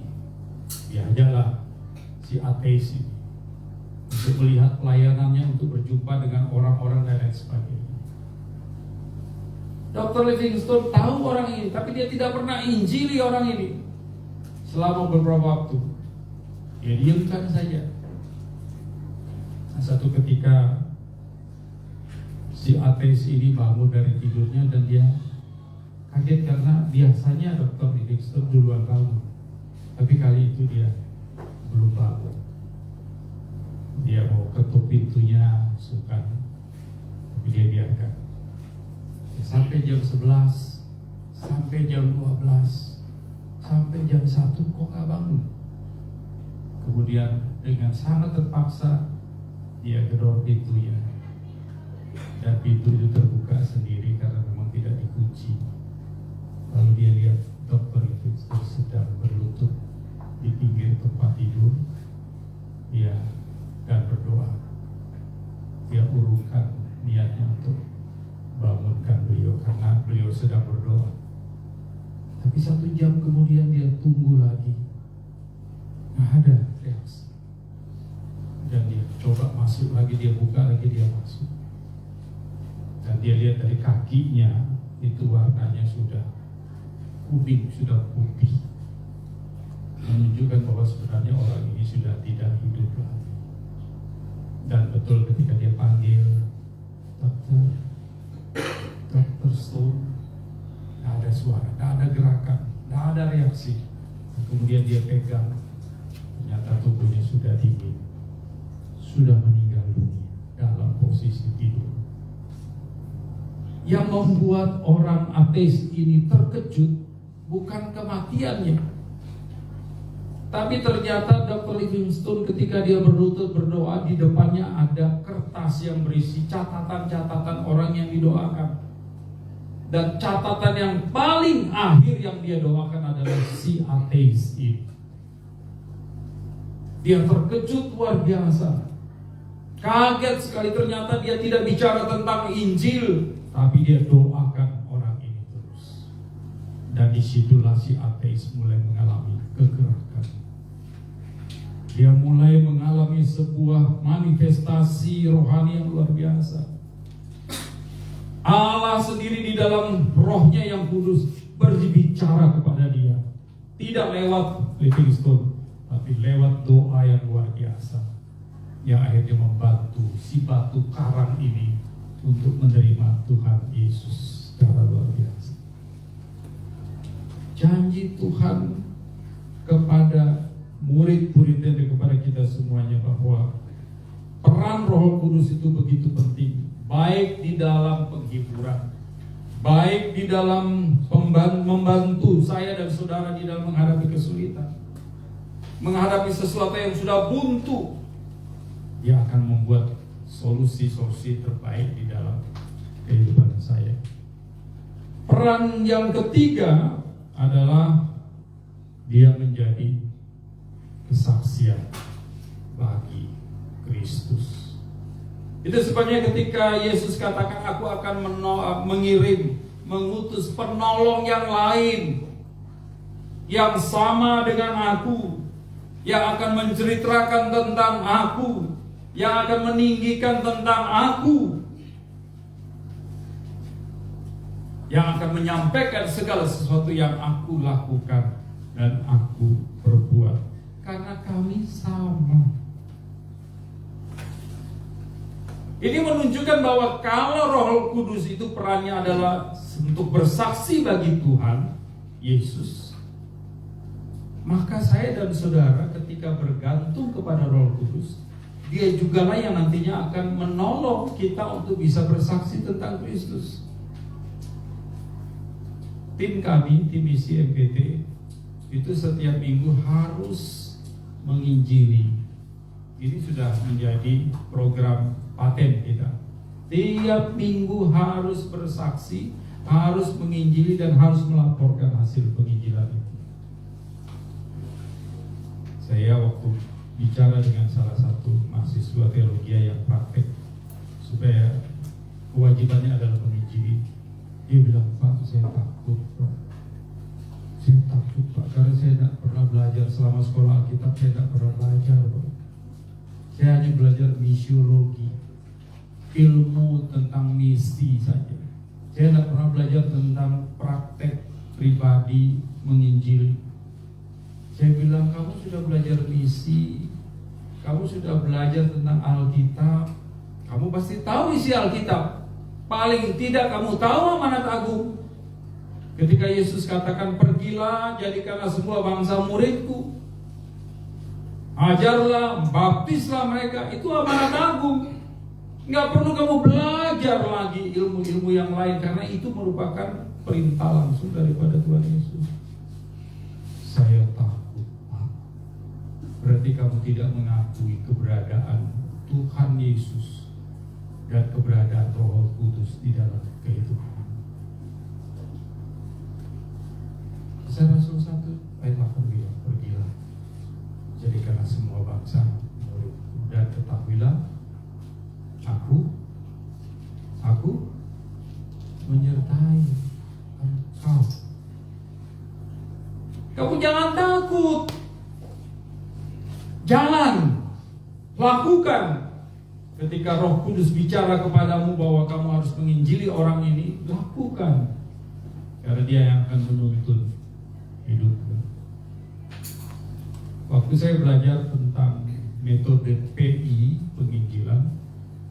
Ya, ajalah si ateis ini untuk melihat pelayanannya, untuk berjumpa dengan orang-orang dan lain sebagainya. Dr. Livingstone tahu orang ini, tapi dia tidak pernah injili orang ini selama beberapa waktu. Dia diamkan saja. Nah, satu ketika si ateis ini bangun dari tidurnya dan dia kaget karena biasanya Dr. Livingstone duluan bangun, tapi kali itu dia belum bangun. Dia mau ketuk pintunya, suka, tapi dia biarkan. Sampai jam 11, sampai jam 12, sampai jam 1 kok gak bangun. Kemudian dengan sangat terpaksa dia gedor pintunya, dan pintu itu terbuka sendiri karena memang tidak dikunci. Lalu dia lihat Dr. Livingstone sedang berlutut di pinggir tempat tidur, ya, dan berdoa. Dia urungkan niatnya untuk bangunkan beliau karena beliau sedang berdoa. Tapi 1 jam kemudian dia tunggu lagi, nggak ada reaksi. Dan dia coba masuk lagi, dia buka lagi, dia masuk. Dan dia lihat dari kakinya itu warnanya sudah kuning, sudah putih, menunjukkan bahwa sebenarnya orang ini sudah tidak hidup lagi. Dan betul ketika dia panggil Dr. Stone, tidak ada suara, tidak ada gerakan, tidak ada reaksi. Kemudian dia pegang, ternyata tubuhnya sudah dingin, sudah meninggal dunia dalam posisi tidur. Yang membuat orang ateis ini terkejut bukan kematiannya, tapi ternyata Dr. Livingstone ketika dia berlutut berdoa, di depannya ada kertas yang berisi catatan-catatan orang yang didoakan. Dan catatan yang paling akhir yang dia doakan adalah si ateis ini. Dia terkejut luar biasa, kaget sekali, ternyata dia tidak bicara tentang Injil, tapi dia doakan orang ini terus. Dan disitulah si ateis mulai mengalami kegerakan. Dia mulai mengalami sebuah manifestasi rohani yang luar biasa. Allah sendiri di dalam rohnya yang kudus berbicara kepada dia. Tidak lewat Livingstone, tapi lewat doa yang luar biasa, yang akhirnya membantu si batu karang ini untuk menerima Tuhan Yesus secara luar biasa. Janji Tuhan kepada murid-muridnya dan kepada kita semuanya bahwa peran Roh Kudus itu begitu penting, baik di dalam penghiburan, baik di dalam membantu saya dan saudara di dalam menghadapi kesulitan, menghadapi sesuatu yang sudah buntu. Dia akan membuat solusi-solusi terbaik di dalam kehidupan saya. Peran yang ketiga adalah dia menjadi kesaksian bagi Kristus. Itu sebabnya ketika Yesus katakan, aku akan mengutus penolong yang lain, yang sama dengan aku, yang akan menceritakan tentang aku, yang akan meninggikan tentang aku, yang akan menyampaikan segala sesuatu yang aku lakukan dan aku perbuat, karena kami sama. Ini menunjukkan bahwa kalau Roh Kudus itu perannya adalah untuk bersaksi bagi Tuhan Yesus, maka saya dan saudara ketika bergantung kepada Roh Kudus, Dia jugalah yang nantinya akan menolong kita untuk bisa bersaksi tentang Kristus. Tim kami, tim isi MPT, itu setiap minggu harus menginjili. Ini sudah menjadi program paten kita. Tiap minggu harus bersaksi, harus menginjili, dan harus melaporkan hasil penginjilan itu. Saya waktu bicara dengan salah satu mahasiswa teologi yang praktek supaya kewajibannya adalah menginjili, dia bilang, "Pak, saya takut, Pak. Saya takut, Pak, karena saya tidak pernah belajar selama sekolah Alkitab, saya tidak pernah belajar, Pak. Saya hanya belajar misiologi, ilmu tentang misi saja. Saya tidak pernah belajar tentang praktek pribadi menginjili." Saya bilang, kamu sudah belajar misi, kamu sudah belajar tentang Alkitab, kamu pasti tahu isi Alkitab. Paling tidak kamu tahu amanat agung. Ketika Yesus katakan, "Pergilah, jadikanlah semua bangsa muridku, ajarlah, baptislah mereka," itu amanat agung. Nggak perlu kamu belajar lagi ilmu-ilmu yang lain, karena itu merupakan perintah langsung daripada Tuhan Yesus. Saya takut, Pak. Berarti kamu tidak mengakui keberadaan Tuhan Yesus dan keberadaan Roh Kudus di dalam kehidupan. Kisah Rasul 1 ayat 8 bilang, "Pergilah, jadikanlah semua bangsa muridku, dan ketahuilah Aku menyertai engkau." Kamu jangan takut. Jangan. Lakukan. Ketika Roh Kudus bicara kepadamu bahwa kamu harus menginjili orang ini, lakukan. Karena Dia yang akan menuntun hidupmu. Waktu saya belajar tentang metode PI penginjilan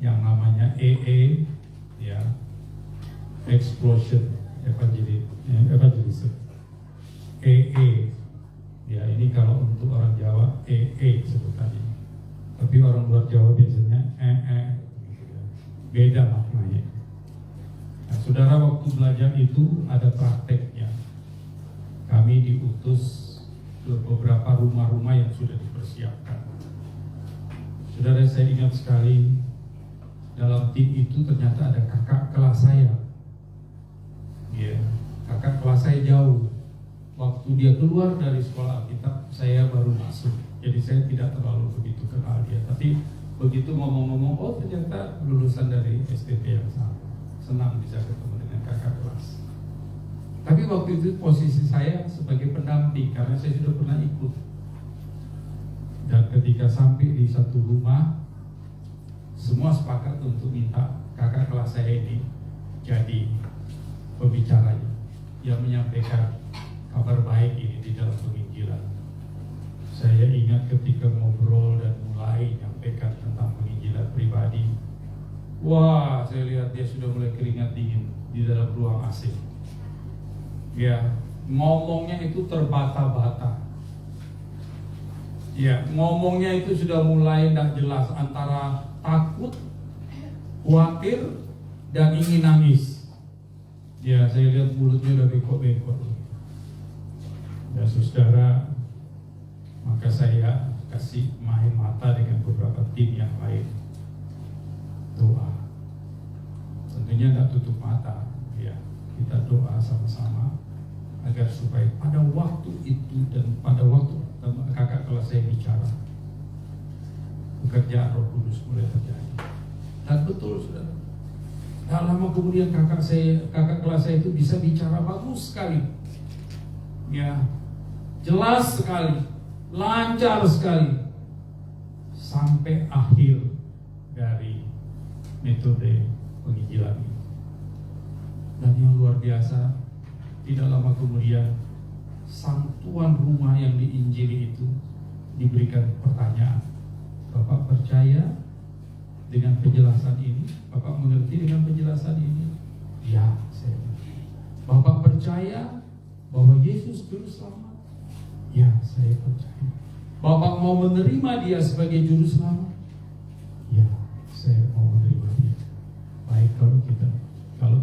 yang namanya EE, ya, Explosion Evangelism. EE, ya, ini kalau untuk orang Jawa EE sebutannya, tapi orang luar Jawa biasanya beda maknanya. Nah, saudara, waktu belajar itu ada prakteknya. Kami diutus ke beberapa rumah-rumah yang sudah dipersiapkan. Saudara, saya ingat sekali dalam tim itu ternyata ada kakak kelas saya. Ya, kakak kelas saya jauh. Waktu dia keluar dari sekolah Alkitab, saya baru masuk. Jadi saya tidak terlalu begitu kenal dia. Tapi begitu ngomong-ngomong, oh ternyata lulusan dari STT yang sama. Senang bisa ketemu dengan kakak kelas. Tapi waktu itu posisi saya sebagai pendamping, karena saya sudah pernah ikut. Dan ketika sampai di satu rumah, semua sepakat untuk minta kakak kelas saya ini jadi pembicaranya, yang menyampaikan kabar baik ini di dalam penginjilan. Saya ingat ketika ngobrol dan mulai menyampaikan tentang penginjilan pribadi, wah, saya lihat dia sudah mulai keringat dingin di dalam ruang AC. Ya, ngomongnya itu terbata-bata. Ya, ngomongnya itu sudah mulai tidak jelas, antara takut, khawatir, dan ingin nangis. Ya, saya lihat mulutnya udah bengkok-bengkok. Ya, saudara, maka saya kasih main mata dengan beberapa tim yang lain. Doa. Tentunya tidak tutup mata. Ya, kita doa sama-sama agar supaya pada waktu itu dan pada waktu kakak kelas saya bicara, pekerjaan Roh Kudus mulai terjadi. Dan betul, saudara. Tak lama kemudian kakak kelas saya itu bisa bicara bagus sekali. Ya, jelas sekali, lancar sekali, sampai akhir dari metode penginjilan ini. Dan yang luar biasa, tidak lama kemudian sang tuan rumah yang diinjili itu diberikan pertanyaan. Bapak percaya dengan penjelasan ini? Bapak mengerti dengan penjelasan ini? Ya, saya mengerti. Bapak percaya bahwa Yesus Juru Selamat? Ya, saya percaya. Bapak mau menerima dia sebagai Juru Selamat? Ya, saya mau menerima dia. Baik, kalau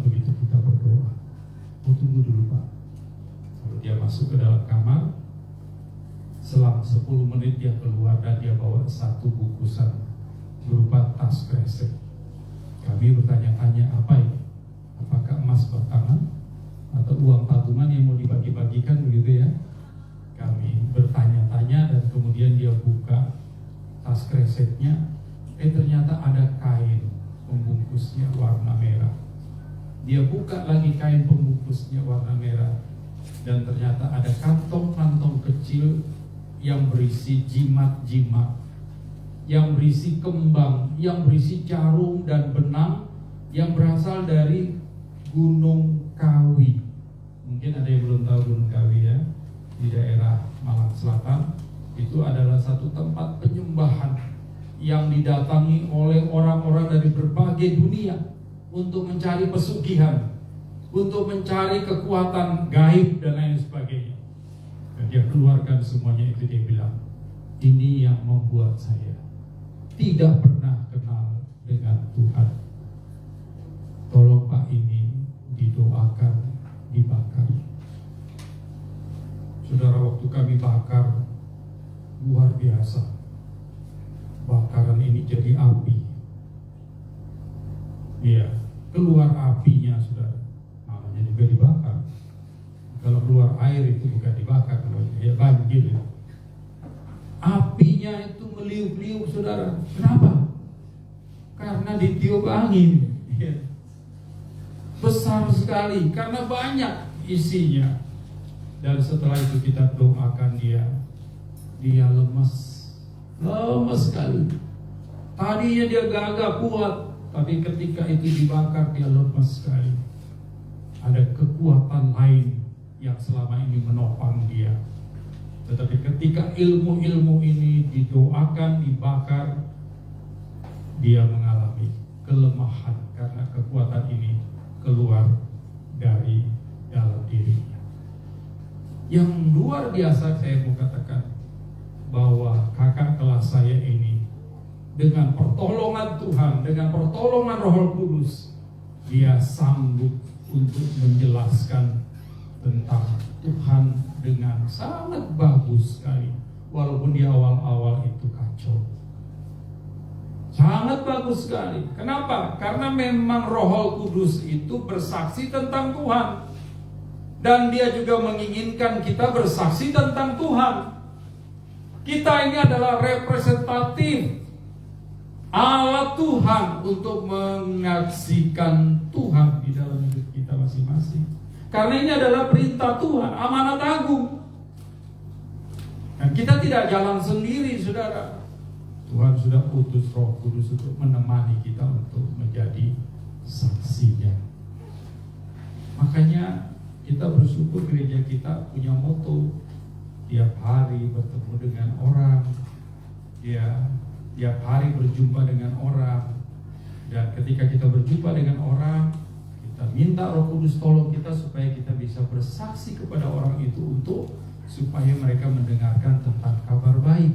begitu kita berdoa. Oh, tunggu dulu Pak. Kalau dia masuk ke dalam kamar, selang 10 menit dia keluar dan dia bawa satu bungkusan berupa tas kresek. Kami bertanya-tanya, apa ini? Apakah emas batangan atau uang patungan yang mau dibagi-bagikan, begitu ya? Kami bertanya-tanya dan kemudian dia buka tas kreseknya. Ternyata ada kain pembungkusnya warna merah. Dia buka lagi kain pembungkusnya warna merah, dan ternyata ada kantong-kantong kecil yang berisi jimat-jimat, yang berisi kembang, yang berisi jarum dan benang, yang berasal dari Gunung Kawi. Mungkin ada yang belum tahu Gunung Kawi ya, di daerah Malang Selatan. Itu adalah satu tempat penyembahan yang didatangi oleh orang-orang dari berbagai dunia untuk mencari pesugihan, untuk mencari kekuatan gaib dan lain sebagainya. Dan dia keluarkan semuanya itu, dia bilang, ini yang membuat saya tidak pernah kenal dengan Tuhan. Tolong Pak, ini didoakan, dibakar. Saudara, waktu kami bakar, luar biasa. Bakaran ini jadi api. Iya, keluar apinya, saudara. Namanya juga dibakar. Kalau keluar air itu bukan dibakar, ya banjir. Apinya itu meliuk-liuk, saudara. Kenapa? Karena ditiup angin. Ya. Besar sekali, karena banyak isinya. Dan setelah itu kita doakan dia lemas sekali. Tadinya dia gagah kuat, tapi ketika itu dibakar dia lemas sekali. Ada kekuatan lain yang selama ini menopang dia. Tetapi ketika ilmu-ilmu ini didoakan, dibakar, dia mengalami kelemahan karena kekuatan ini keluar dari dalam dirinya. Yang luar biasa saya mau katakan, bahwa kakak kelas saya ini dengan pertolongan Tuhan, dengan pertolongan Roh Kudus, dia sanggup untuk menjelaskan tentang Tuhan dengan sangat bagus sekali, walaupun di awal-awal itu kacau. Sangat bagus sekali. Kenapa? Karena memang Roh Kudus itu bersaksi tentang Tuhan, dan dia juga menginginkan kita bersaksi tentang Tuhan. Kita ini adalah representatif Allah Tuhan untuk menyaksikan Tuhan di dalam hidup kita masing-masing. Karena ini adalah perintah Tuhan, amanat agung. Dan kita tidak jalan sendiri, saudara. Tuhan sudah utus Roh Kudus untuk menemani kita untuk menjadi saksinya. Makanya kita bersyukur gereja kita punya moto, tiap hari bertemu dengan orang, tiap hari berjumpa dengan orang. Dan ketika kita berjumpa dengan orang, kita minta Roh Kudus tolong kita supaya kita bisa bersaksi kepada orang itu, supaya mereka mendengarkan tentang kabar baik.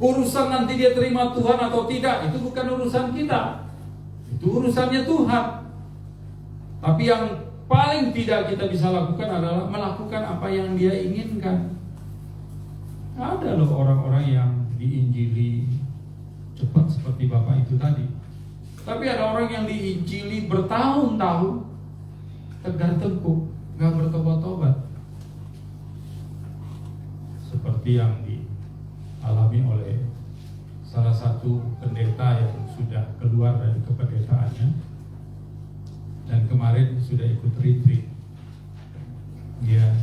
Urusan nanti dia terima Tuhan atau tidak, itu bukan urusan kita, itu urusannya Tuhan. Tapi yang paling tidak kita bisa lakukan adalah melakukan apa yang dia inginkan. Ada loh orang-orang yang diinjili cepat seperti Bapak itu tadi. Tapi ada orang yang diinjili bertahun-tahun, tegar tengkuk, gak bertobat-tobat. Seperti yang dialami oleh salah satu pendeta yang sudah keluar dari kependetaannya, dan kemarin sudah ikut retreat. Dia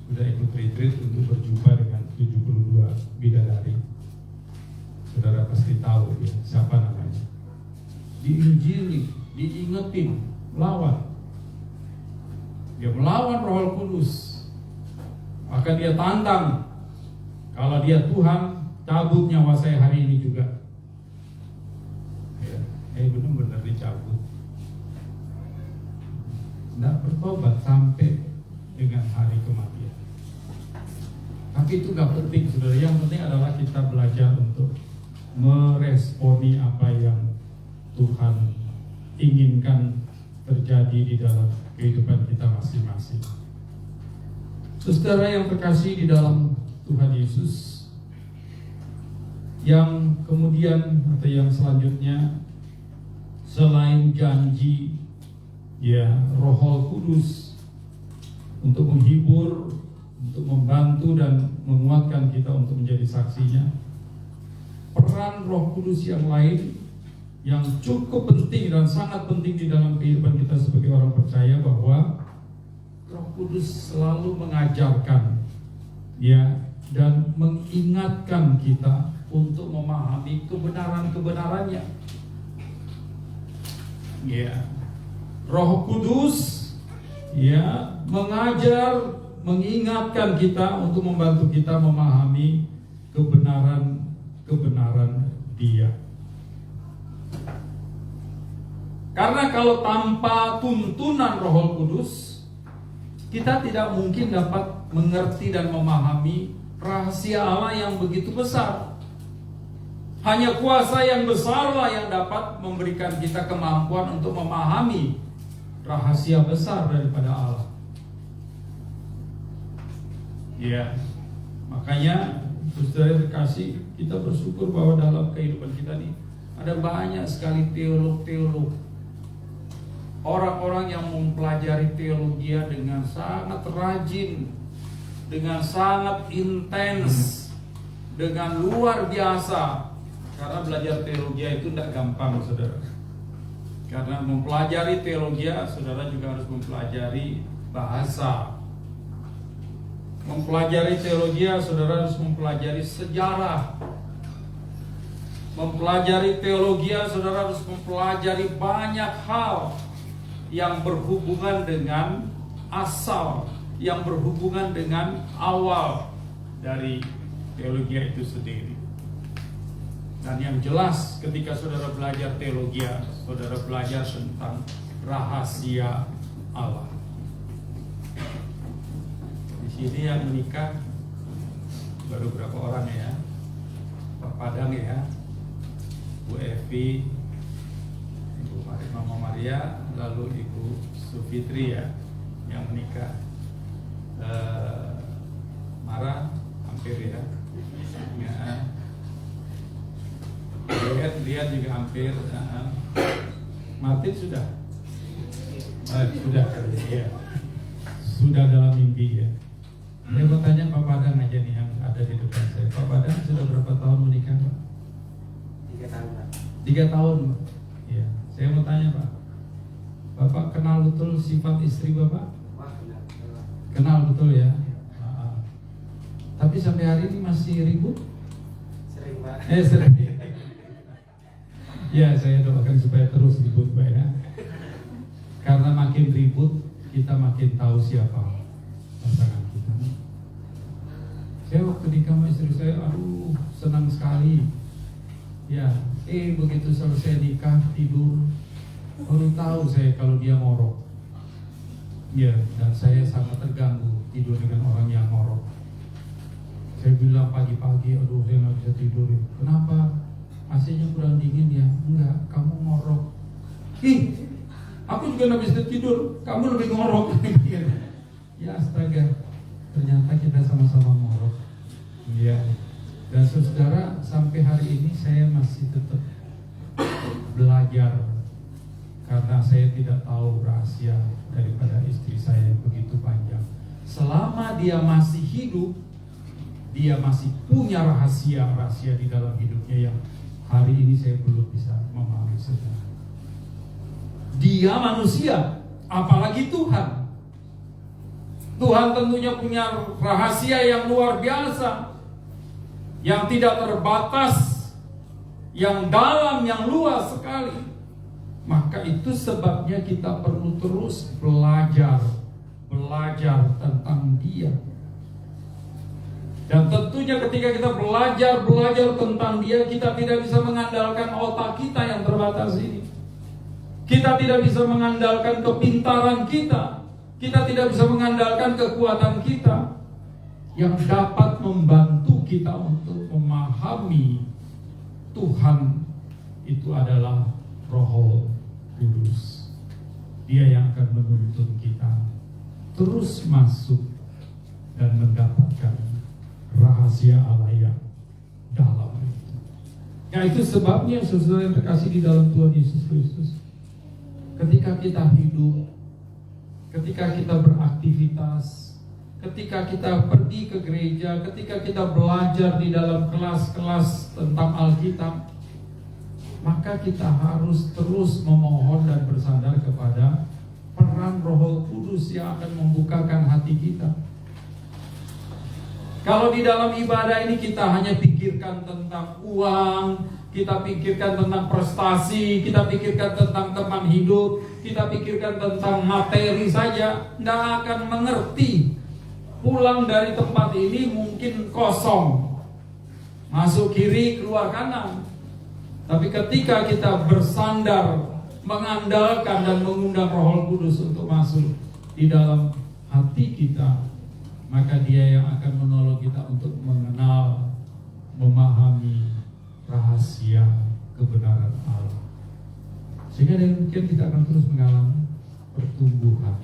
sudah ikut retreat untuk berjumpa dengan 72 bidadari. Saudara pasti tahu ya, siapa namanya. Diinjili, diingetin, lawan. Dia melawan Roh Kudus. Maka dia tantang, kalau dia Tuhan, cabut nyawa saya hari ini juga. Ya, benar-benar dicabut. Tidak bertobat sampai dengan hari kematian. Tapi itu gak penting, saudara. Yang penting adalah kita belajar untuk meresponi apa yang Tuhan inginkan terjadi di dalam kehidupan kita masing-masing. Saudara yang terkasih di dalam Tuhan Yesus, yang kemudian atau yang selanjutnya, selain janji ya Roh Kudus untuk menghibur, untuk membantu dan menguatkan kita untuk menjadi saksinya, peran Roh Kudus yang lain yang cukup penting dan sangat penting di dalam kehidupan kita sebagai orang percaya, bahwa Roh Kudus selalu mengajarkan ya dan mengingatkan kita untuk memahami kebenaran-kebenarannya. Ya, Roh Kudus ya mengajar, mengingatkan kita untuk membantu kita memahami kebenaran Dia. Karena kalau tanpa tuntunan Roh Kudus, kita tidak mungkin dapat mengerti dan memahami rahasia Allah yang begitu besar. Hanya kuasa yang besarlah yang dapat memberikan kita kemampuan untuk memahami rahasia besar daripada Allah. Ya, makanya saudara terkasih, kita bersyukur bahwa dalam kehidupan kita ini ada banyak sekali teolog-teolog, orang-orang yang mempelajari teologi dengan sangat rajin, dengan sangat intens, dengan luar biasa. Karena belajar teologi itu tidak gampang, saudara. Karena mempelajari teologi, saudara juga harus mempelajari bahasa. Mempelajari teologi, saudara harus mempelajari sejarah. Mempelajari teologi, saudara harus mempelajari banyak hal yang berhubungan dengan asal, yang berhubungan dengan awal dari teologi itu sendiri. Dan yang jelas ketika saudara belajar teologi, saudara belajar tentang rahasia Allah. Di sini yang menikah baru berapa orang ya? Pak Padang ya, Bu Evi, Ibu Mama Maria, lalu Ibu Sufitri ya, yang menikah. Mara hampir ya. Lihat juga hampir. Martin sudah. Sudah ya. Sudah dalam mimpi ya. Saya mau tanya Pak Padang aja nih yang ada di depan saya. Pak Padang sudah berapa tahun menikah Pak? 3 tahun Pak. 3 tahun Pak. Ya. Saya mau tanya Pak, Bapak kenal betul sifat istri Bapak? Wah, Kenal betul ya. Tapi sampai hari ini masih ribut? sering Pak. Sering. Ya, saya doakan supaya terus ribut Pak ya. Karena makin ribut, kita makin tahu siapa pasangan kita. Saya waktu nikah sama istri saya, aduh senang sekali. Ya, begitu selesai nikah tidur, baru tahu saya kalau dia ngorok. Ya, dan saya sangat terganggu tidur dengan orang yang ngorok. Saya bilang pagi-pagi, aduh saya nggak bisa tidur. Kenapa? AC-nya kurang dingin ya? Enggak, kamu ngorok. Aku juga nggak bisa tidur. Kamu lebih ngorok. Ya astaga, ternyata kita sama-sama ngorok. Ya. Dan saudara, sampai hari ini saya masih tetap belajar karena saya tidak tahu rahasia daripada istri saya yang begitu panjang. Selama dia masih hidup, dia masih punya rahasia-rahasia di dalam hidupnya yang hari ini saya belum bisa memahami saudara. Dia manusia, apalagi Tuhan. Tuhan tentunya punya rahasia yang luar biasa, yang tidak terbatas, yang dalam, yang luas sekali. Maka itu sebabnya kita perlu terus belajar belajar tentang Dia. Dan tentunya ketika kita belajar tentang Dia, kita tidak bisa mengandalkan otak kita yang terbatas ini. Kita tidak bisa mengandalkan kepintaran kita. Kita tidak bisa mengandalkan kekuatan kita. Yang dapat membantu kita untuk memahami Tuhan itu adalah Roh Kudus. Dia yang akan menuntun kita terus masuk dan mendapatkan rahasia Allah yang dalam itu. Ya, itu sebabnya saudara yang terkasih di dalam Tuhan Yesus Kristus, ketika kita hidup, ketika kita beraktivitas, ketika kita pergi ke gereja, ketika kita belajar di dalam kelas-kelas tentang Alkitab, maka kita harus terus memohon dan bersandar kepada peran Roh Kudus yang akan membukakan hati kita. Kalau di dalam ibadah ini kita hanya pikirkan tentang uang, kita pikirkan tentang prestasi, kita pikirkan tentang teman hidup, kita pikirkan tentang materi saja, tidak akan mengerti. Pulang dari tempat ini mungkin kosong, masuk kiri keluar kanan. Tapi ketika kita bersandar, mengandalkan dan mengundang Roh Kudus untuk masuk di dalam hati kita, maka Dia yang akan menolong kita untuk mengenal, memahami rahasia kebenaran Allah. Sehingga dengan demikian kita akan terus mengalami pertumbuhan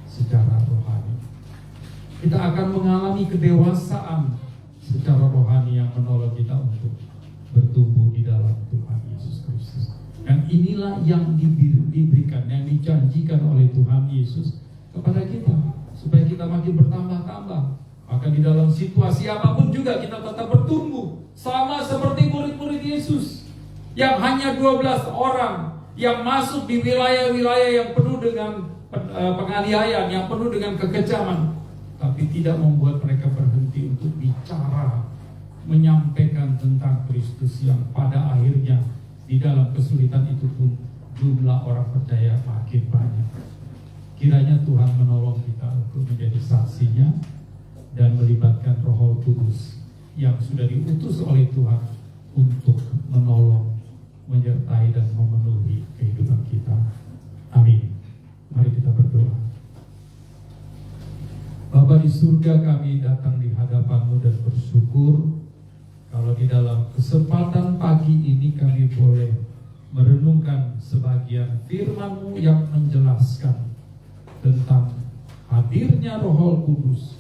secara rohani. Kita akan mengalami kedewasaan secara rohani yang menolong kita untuk bertumbuh di dalam Tuhan Yesus Kristus. Dan inilah yang diberikan, yang dijanjikan oleh Tuhan Yesus kepada kita, supaya kita makin bertambah-tambah. Maka di dalam situasi apapun juga kita tetap bertumbuh, sama seperti murid-murid Yesus yang hanya 12 orang yang masuk di wilayah-wilayah yang penuh dengan penganiayaan, yang penuh dengan kekejaman, tapi tidak membuat mereka berhenti untuk bicara, menyampaikan tentang Kristus yang pada akhirnya di dalam kesulitan itu pun jumlah orang percaya makin banyak. Kiranya Tuhan menolong kita untuk menjadi saksinya dan melibatkan Roh Kudus yang sudah diutus oleh Tuhan untuk menolong, menyertai dan memenuhi kehidupan kita. Amin. Mari kita berdoa. Bapa di surga, kami datang di hadapan-Mu dan bersyukur kalau di dalam kesempatan pagi ini kami boleh merenungkan sebagian firman-Mu yang menjelaskan tentang hadirnya Roh Kudus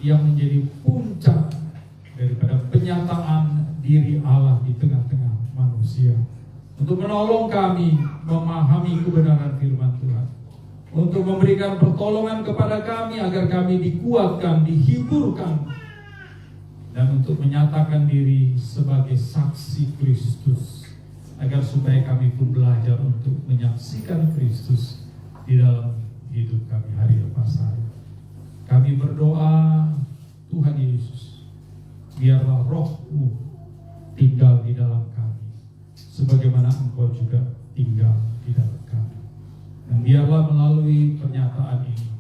yang menjadi puncak daripada penyataan diri Allah di tengah-tengah manusia, untuk menolong kami memahami kebenaran firman Tuhan, untuk memberikan pertolongan kepada kami agar kami dikuatkan, dihiburkan, dan untuk menyatakan diri sebagai saksi Kristus, agar supaya kami pun belajar untuk menyaksikan Kristus di dalam hidup kami hari lepas hari. Kami berdoa, Tuhan Yesus, biarlah Roh-Mu tinggal di dalam kami, sebagaimana Engkau juga tinggal di dalam kami. Dan biarlah melalui pernyataan ini,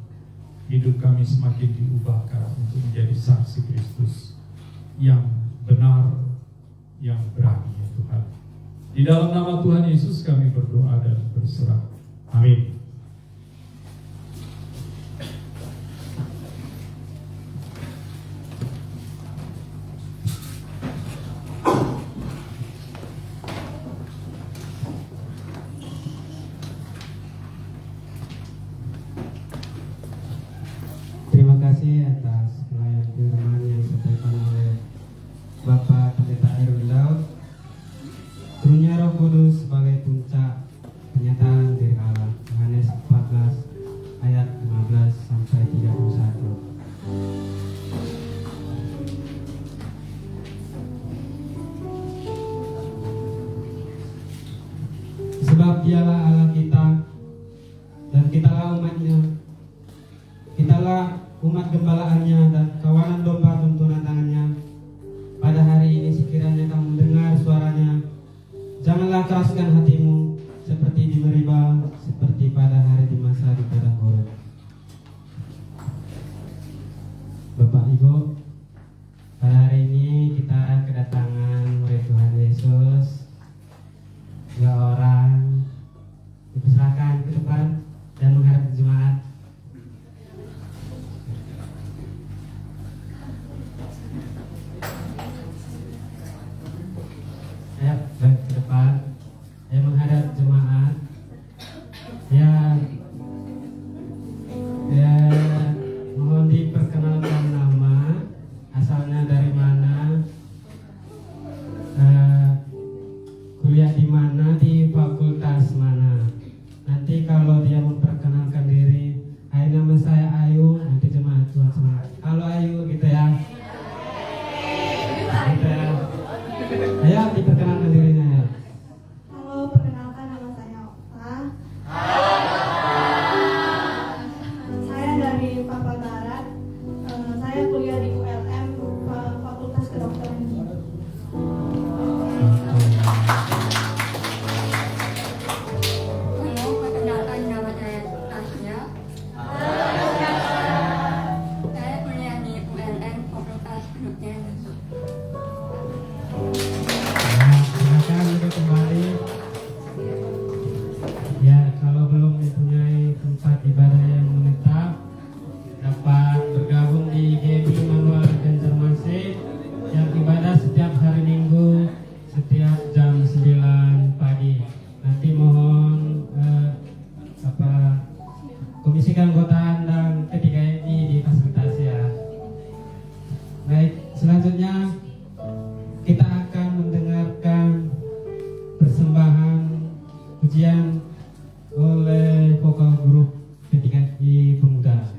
hidup kami semakin diubahkan untuk menjadi saksi Kristus yang benar, yang berani, ya Tuhan. Di dalam nama Tuhan Yesus kami berdoa dan berserah. Amin. Terima kasih atas pelayan firman yang disampaikan oleh Bapak Pendeta Erwin Daud. Turunnya Roh Kudus sebagai puncak penyataan diri Allah. Yohanes 14 ayat 15 sampai 31. Sebab Dialah Allah kita dan kitalah umatnya. Kitalah umat gembalaannya dan kawanan domba tuntunan tangannya. Pada hari ini sekiranya kamu mendengar suaranya, janganlah keraskan hatimu seperti di Meriba, seperti pada hari di masa di padang Horeb. Yesus, 2 orang dipersilakan ke depan dan menghadap jemaat. Ayo, baik ke depan. Ayo menghadap jemaat. Ya, mohon diperkenalkan nama, asalnya dari mana, kuliah di mana, di fakultas mana. Nanti kalau dia memperkenalkan diri, hai nama saya Ayu, nanti jemaat buat semangat. Halo Ayu, gitu ya. Gitu ya. Ayo diperkenalkan dirinya ya. Halo, perkenalkan nama saya Okta. Saya dari Papua Barat. Saya kuliah di ULM Fakultas Kedokteran Gigi. Halo, perkenalkan nama saya Tasya. Saya kuliah di ULM Fakultas Kedokteran Gigi. Silakan duduk kembali. Ya, kalau belum mempunyai tempat ibadah yang menetap, dapat bergabung di GMI Manual Banjarmasin yang ibadah setiap hari Minggu setiap jam 9 pagi. Nanti mohon komisi keanggotaan dan P3MI difasilitasi ya. Baik, selanjutnya kita akan mendengarkan persembahan pujian oleh vokal grup P3MI Pemuda.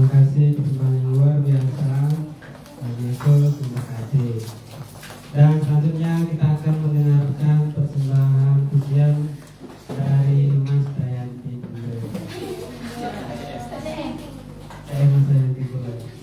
Terima kasih persembahan yang luar biasa. Bagi Yesus, terima kasih. Dan selanjutnya kita akan mendengarkan persembahan pujian dari Mas Dayanti. Mas Dayanti boleh.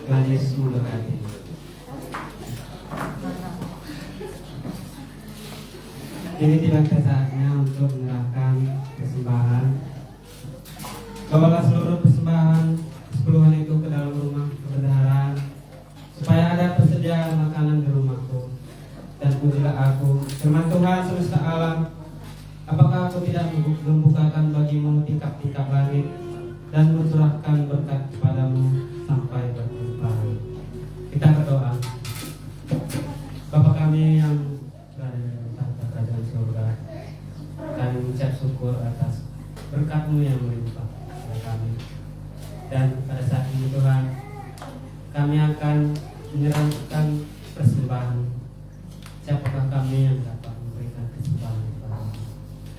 Tuhan Yesus memberkati. Ini tiba saatnya untuk menyerahkan persembahan. Bawalah seluruh persembahan sepuluhan itu ke dalam rumah kebenaran, supaya ada persediaan makanan di rumahku. Dan pujilah aku, firman Tuhan semesta alam, apakah aku tidak membukakan bagimu tingkap-tingkap langit dan mencurahkan berkat kepadamu sampai berlimpah. Kita berdoa. Bapa kami yang berada di tahta kerajaan surga, kami mengucap syukur atas berkat-Mu yang melimpah kepada kami. Dan pada saat ini Tuhan, kami akan menyerahkan persembahan. Siapakah kami yang dapat memberikan persembahan kepada-Mu?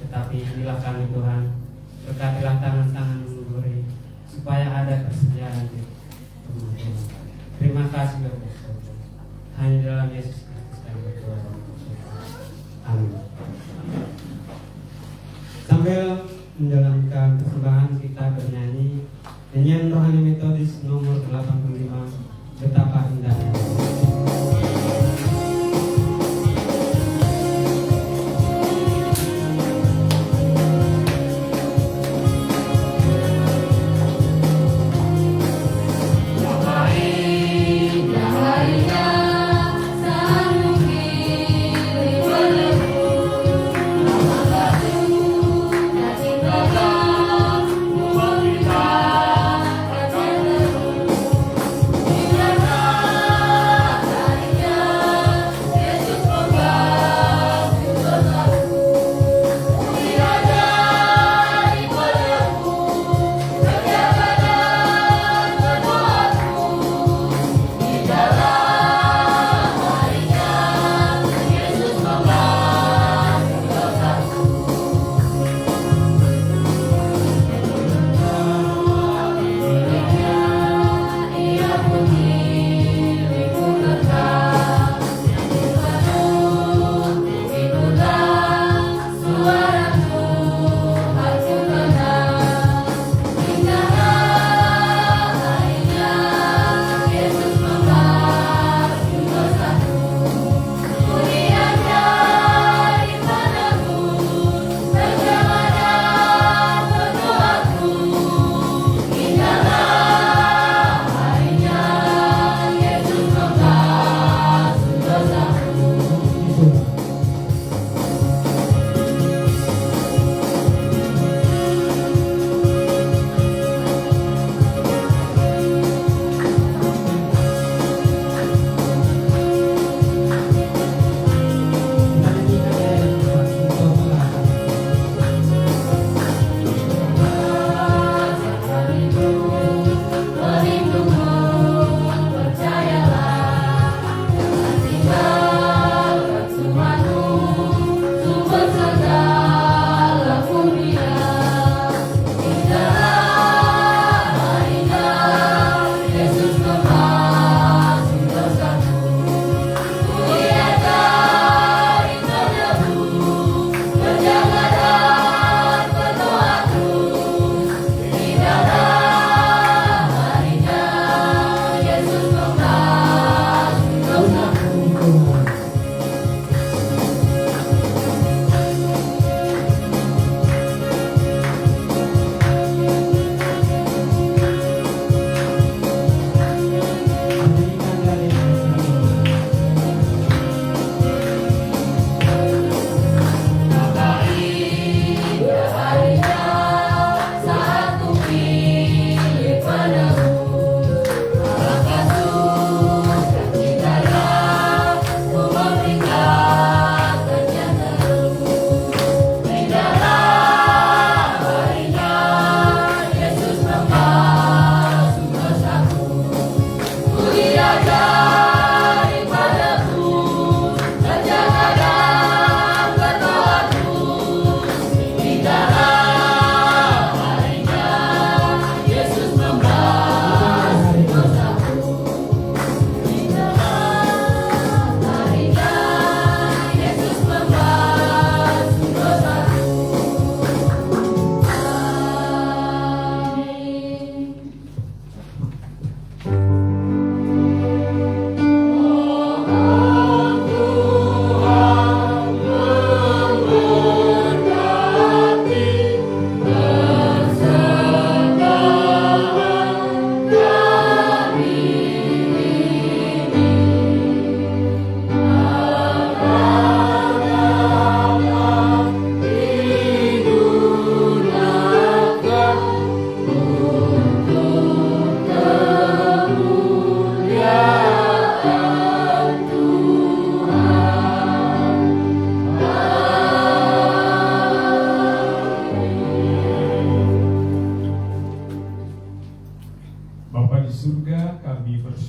Tetapi inilah kami Tuhan, berkatilah tangan-tangan memberi, supaya ada persediaan di rumah-Mu. Terima kasih Bapak. Hanya dalam Yesus Kristus kami berdoa. Amin. Sambil menjalankan persembahan, kita bernyanyi nyanyian rohani metodis nomor 85, Betapa Indahnya. Terima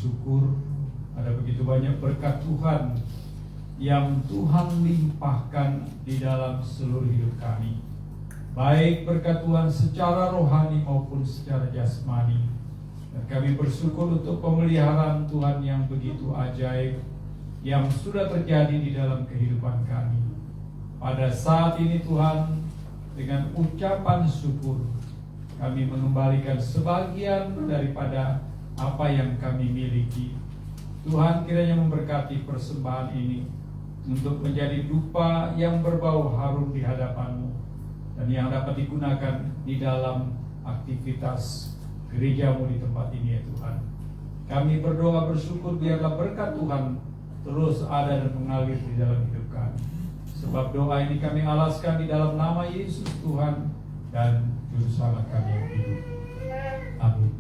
bersyukur ada begitu banyak berkat Tuhan yang Tuhan limpahkan di dalam seluruh hidup kami. Baik berkat Tuhan secara rohani maupun secara jasmani. Dan kami bersyukur untuk pemeliharaan Tuhan yang begitu ajaib yang sudah terjadi di dalam kehidupan kami. Pada saat ini Tuhan, dengan ucapan syukur, kami mengembalikan sebagian daripada apa yang kami miliki. Tuhan kiranya memberkati persembahan ini untuk menjadi dupa yang berbau harum di hadapan-Mu dan yang dapat digunakan di dalam aktivitas gereja-Mu di tempat ini ya Tuhan. Kami berdoa bersyukur biarlah berkat Tuhan terus ada dan mengalir di dalam hidup kami. Sebab doa ini kami alaskan di dalam nama Yesus Tuhan dan Juru Selamat kami yang hidup. Amin.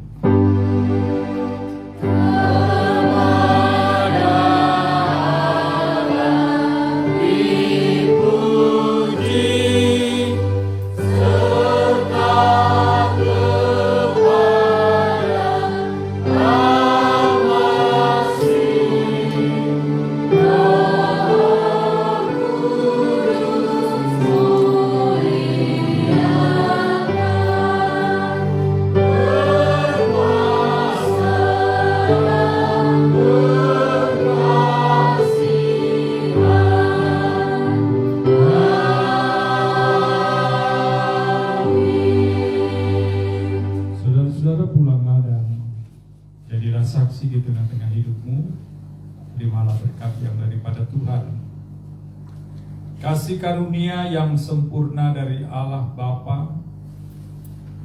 Saksi di tengah-tengah hidupmu, terimalah berkat yang daripada Tuhan. Kasih karunia yang sempurna dari Allah Bapa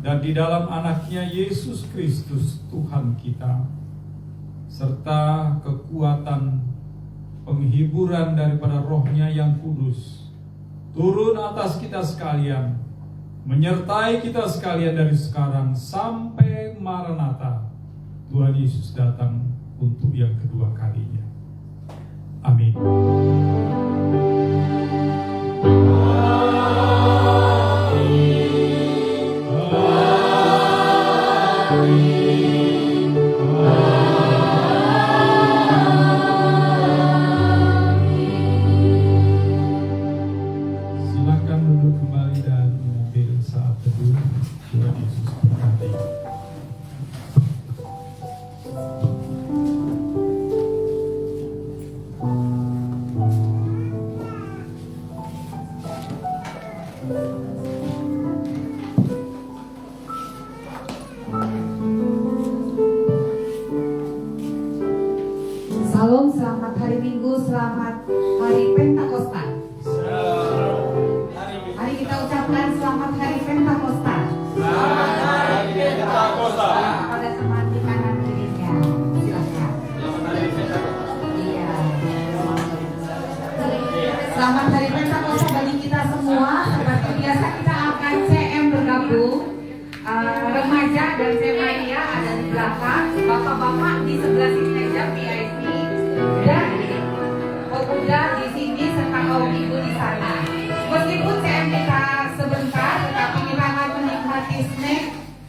dan di dalam anaknya Yesus Kristus Tuhan kita, serta kekuatan penghiburan daripada Roh-Nya yang kudus, turun atas kita sekalian, menyertai kita sekalian dari sekarang sampai Maranatha. Tuhan Yesus datang untuk yang kedua kalinya. Amin. Silakan duduk kembali dan mengambil saat teduh. Tuhan Yesus berkati. Salam, selamat hari Minggu, selamat hari Pentakosta. Mari kita ucapkan selamat hari Pentakosta. Selamat hari Pentakosta. Pada teman di kanan kirinya, silakan. Iya. Selamat hari Pentakosta bagi kita semua. Seperti biasa kita akan CM bergabung. Remaja dan Semaria ada di belakang, bapak-bapak di sebelah sini meja VIP, dan pemuda di sini serta kaum ibu di sana. Meskipun CM kita sebentar, tetapi kita akan menikmati snack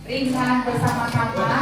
ringan bersama-sama.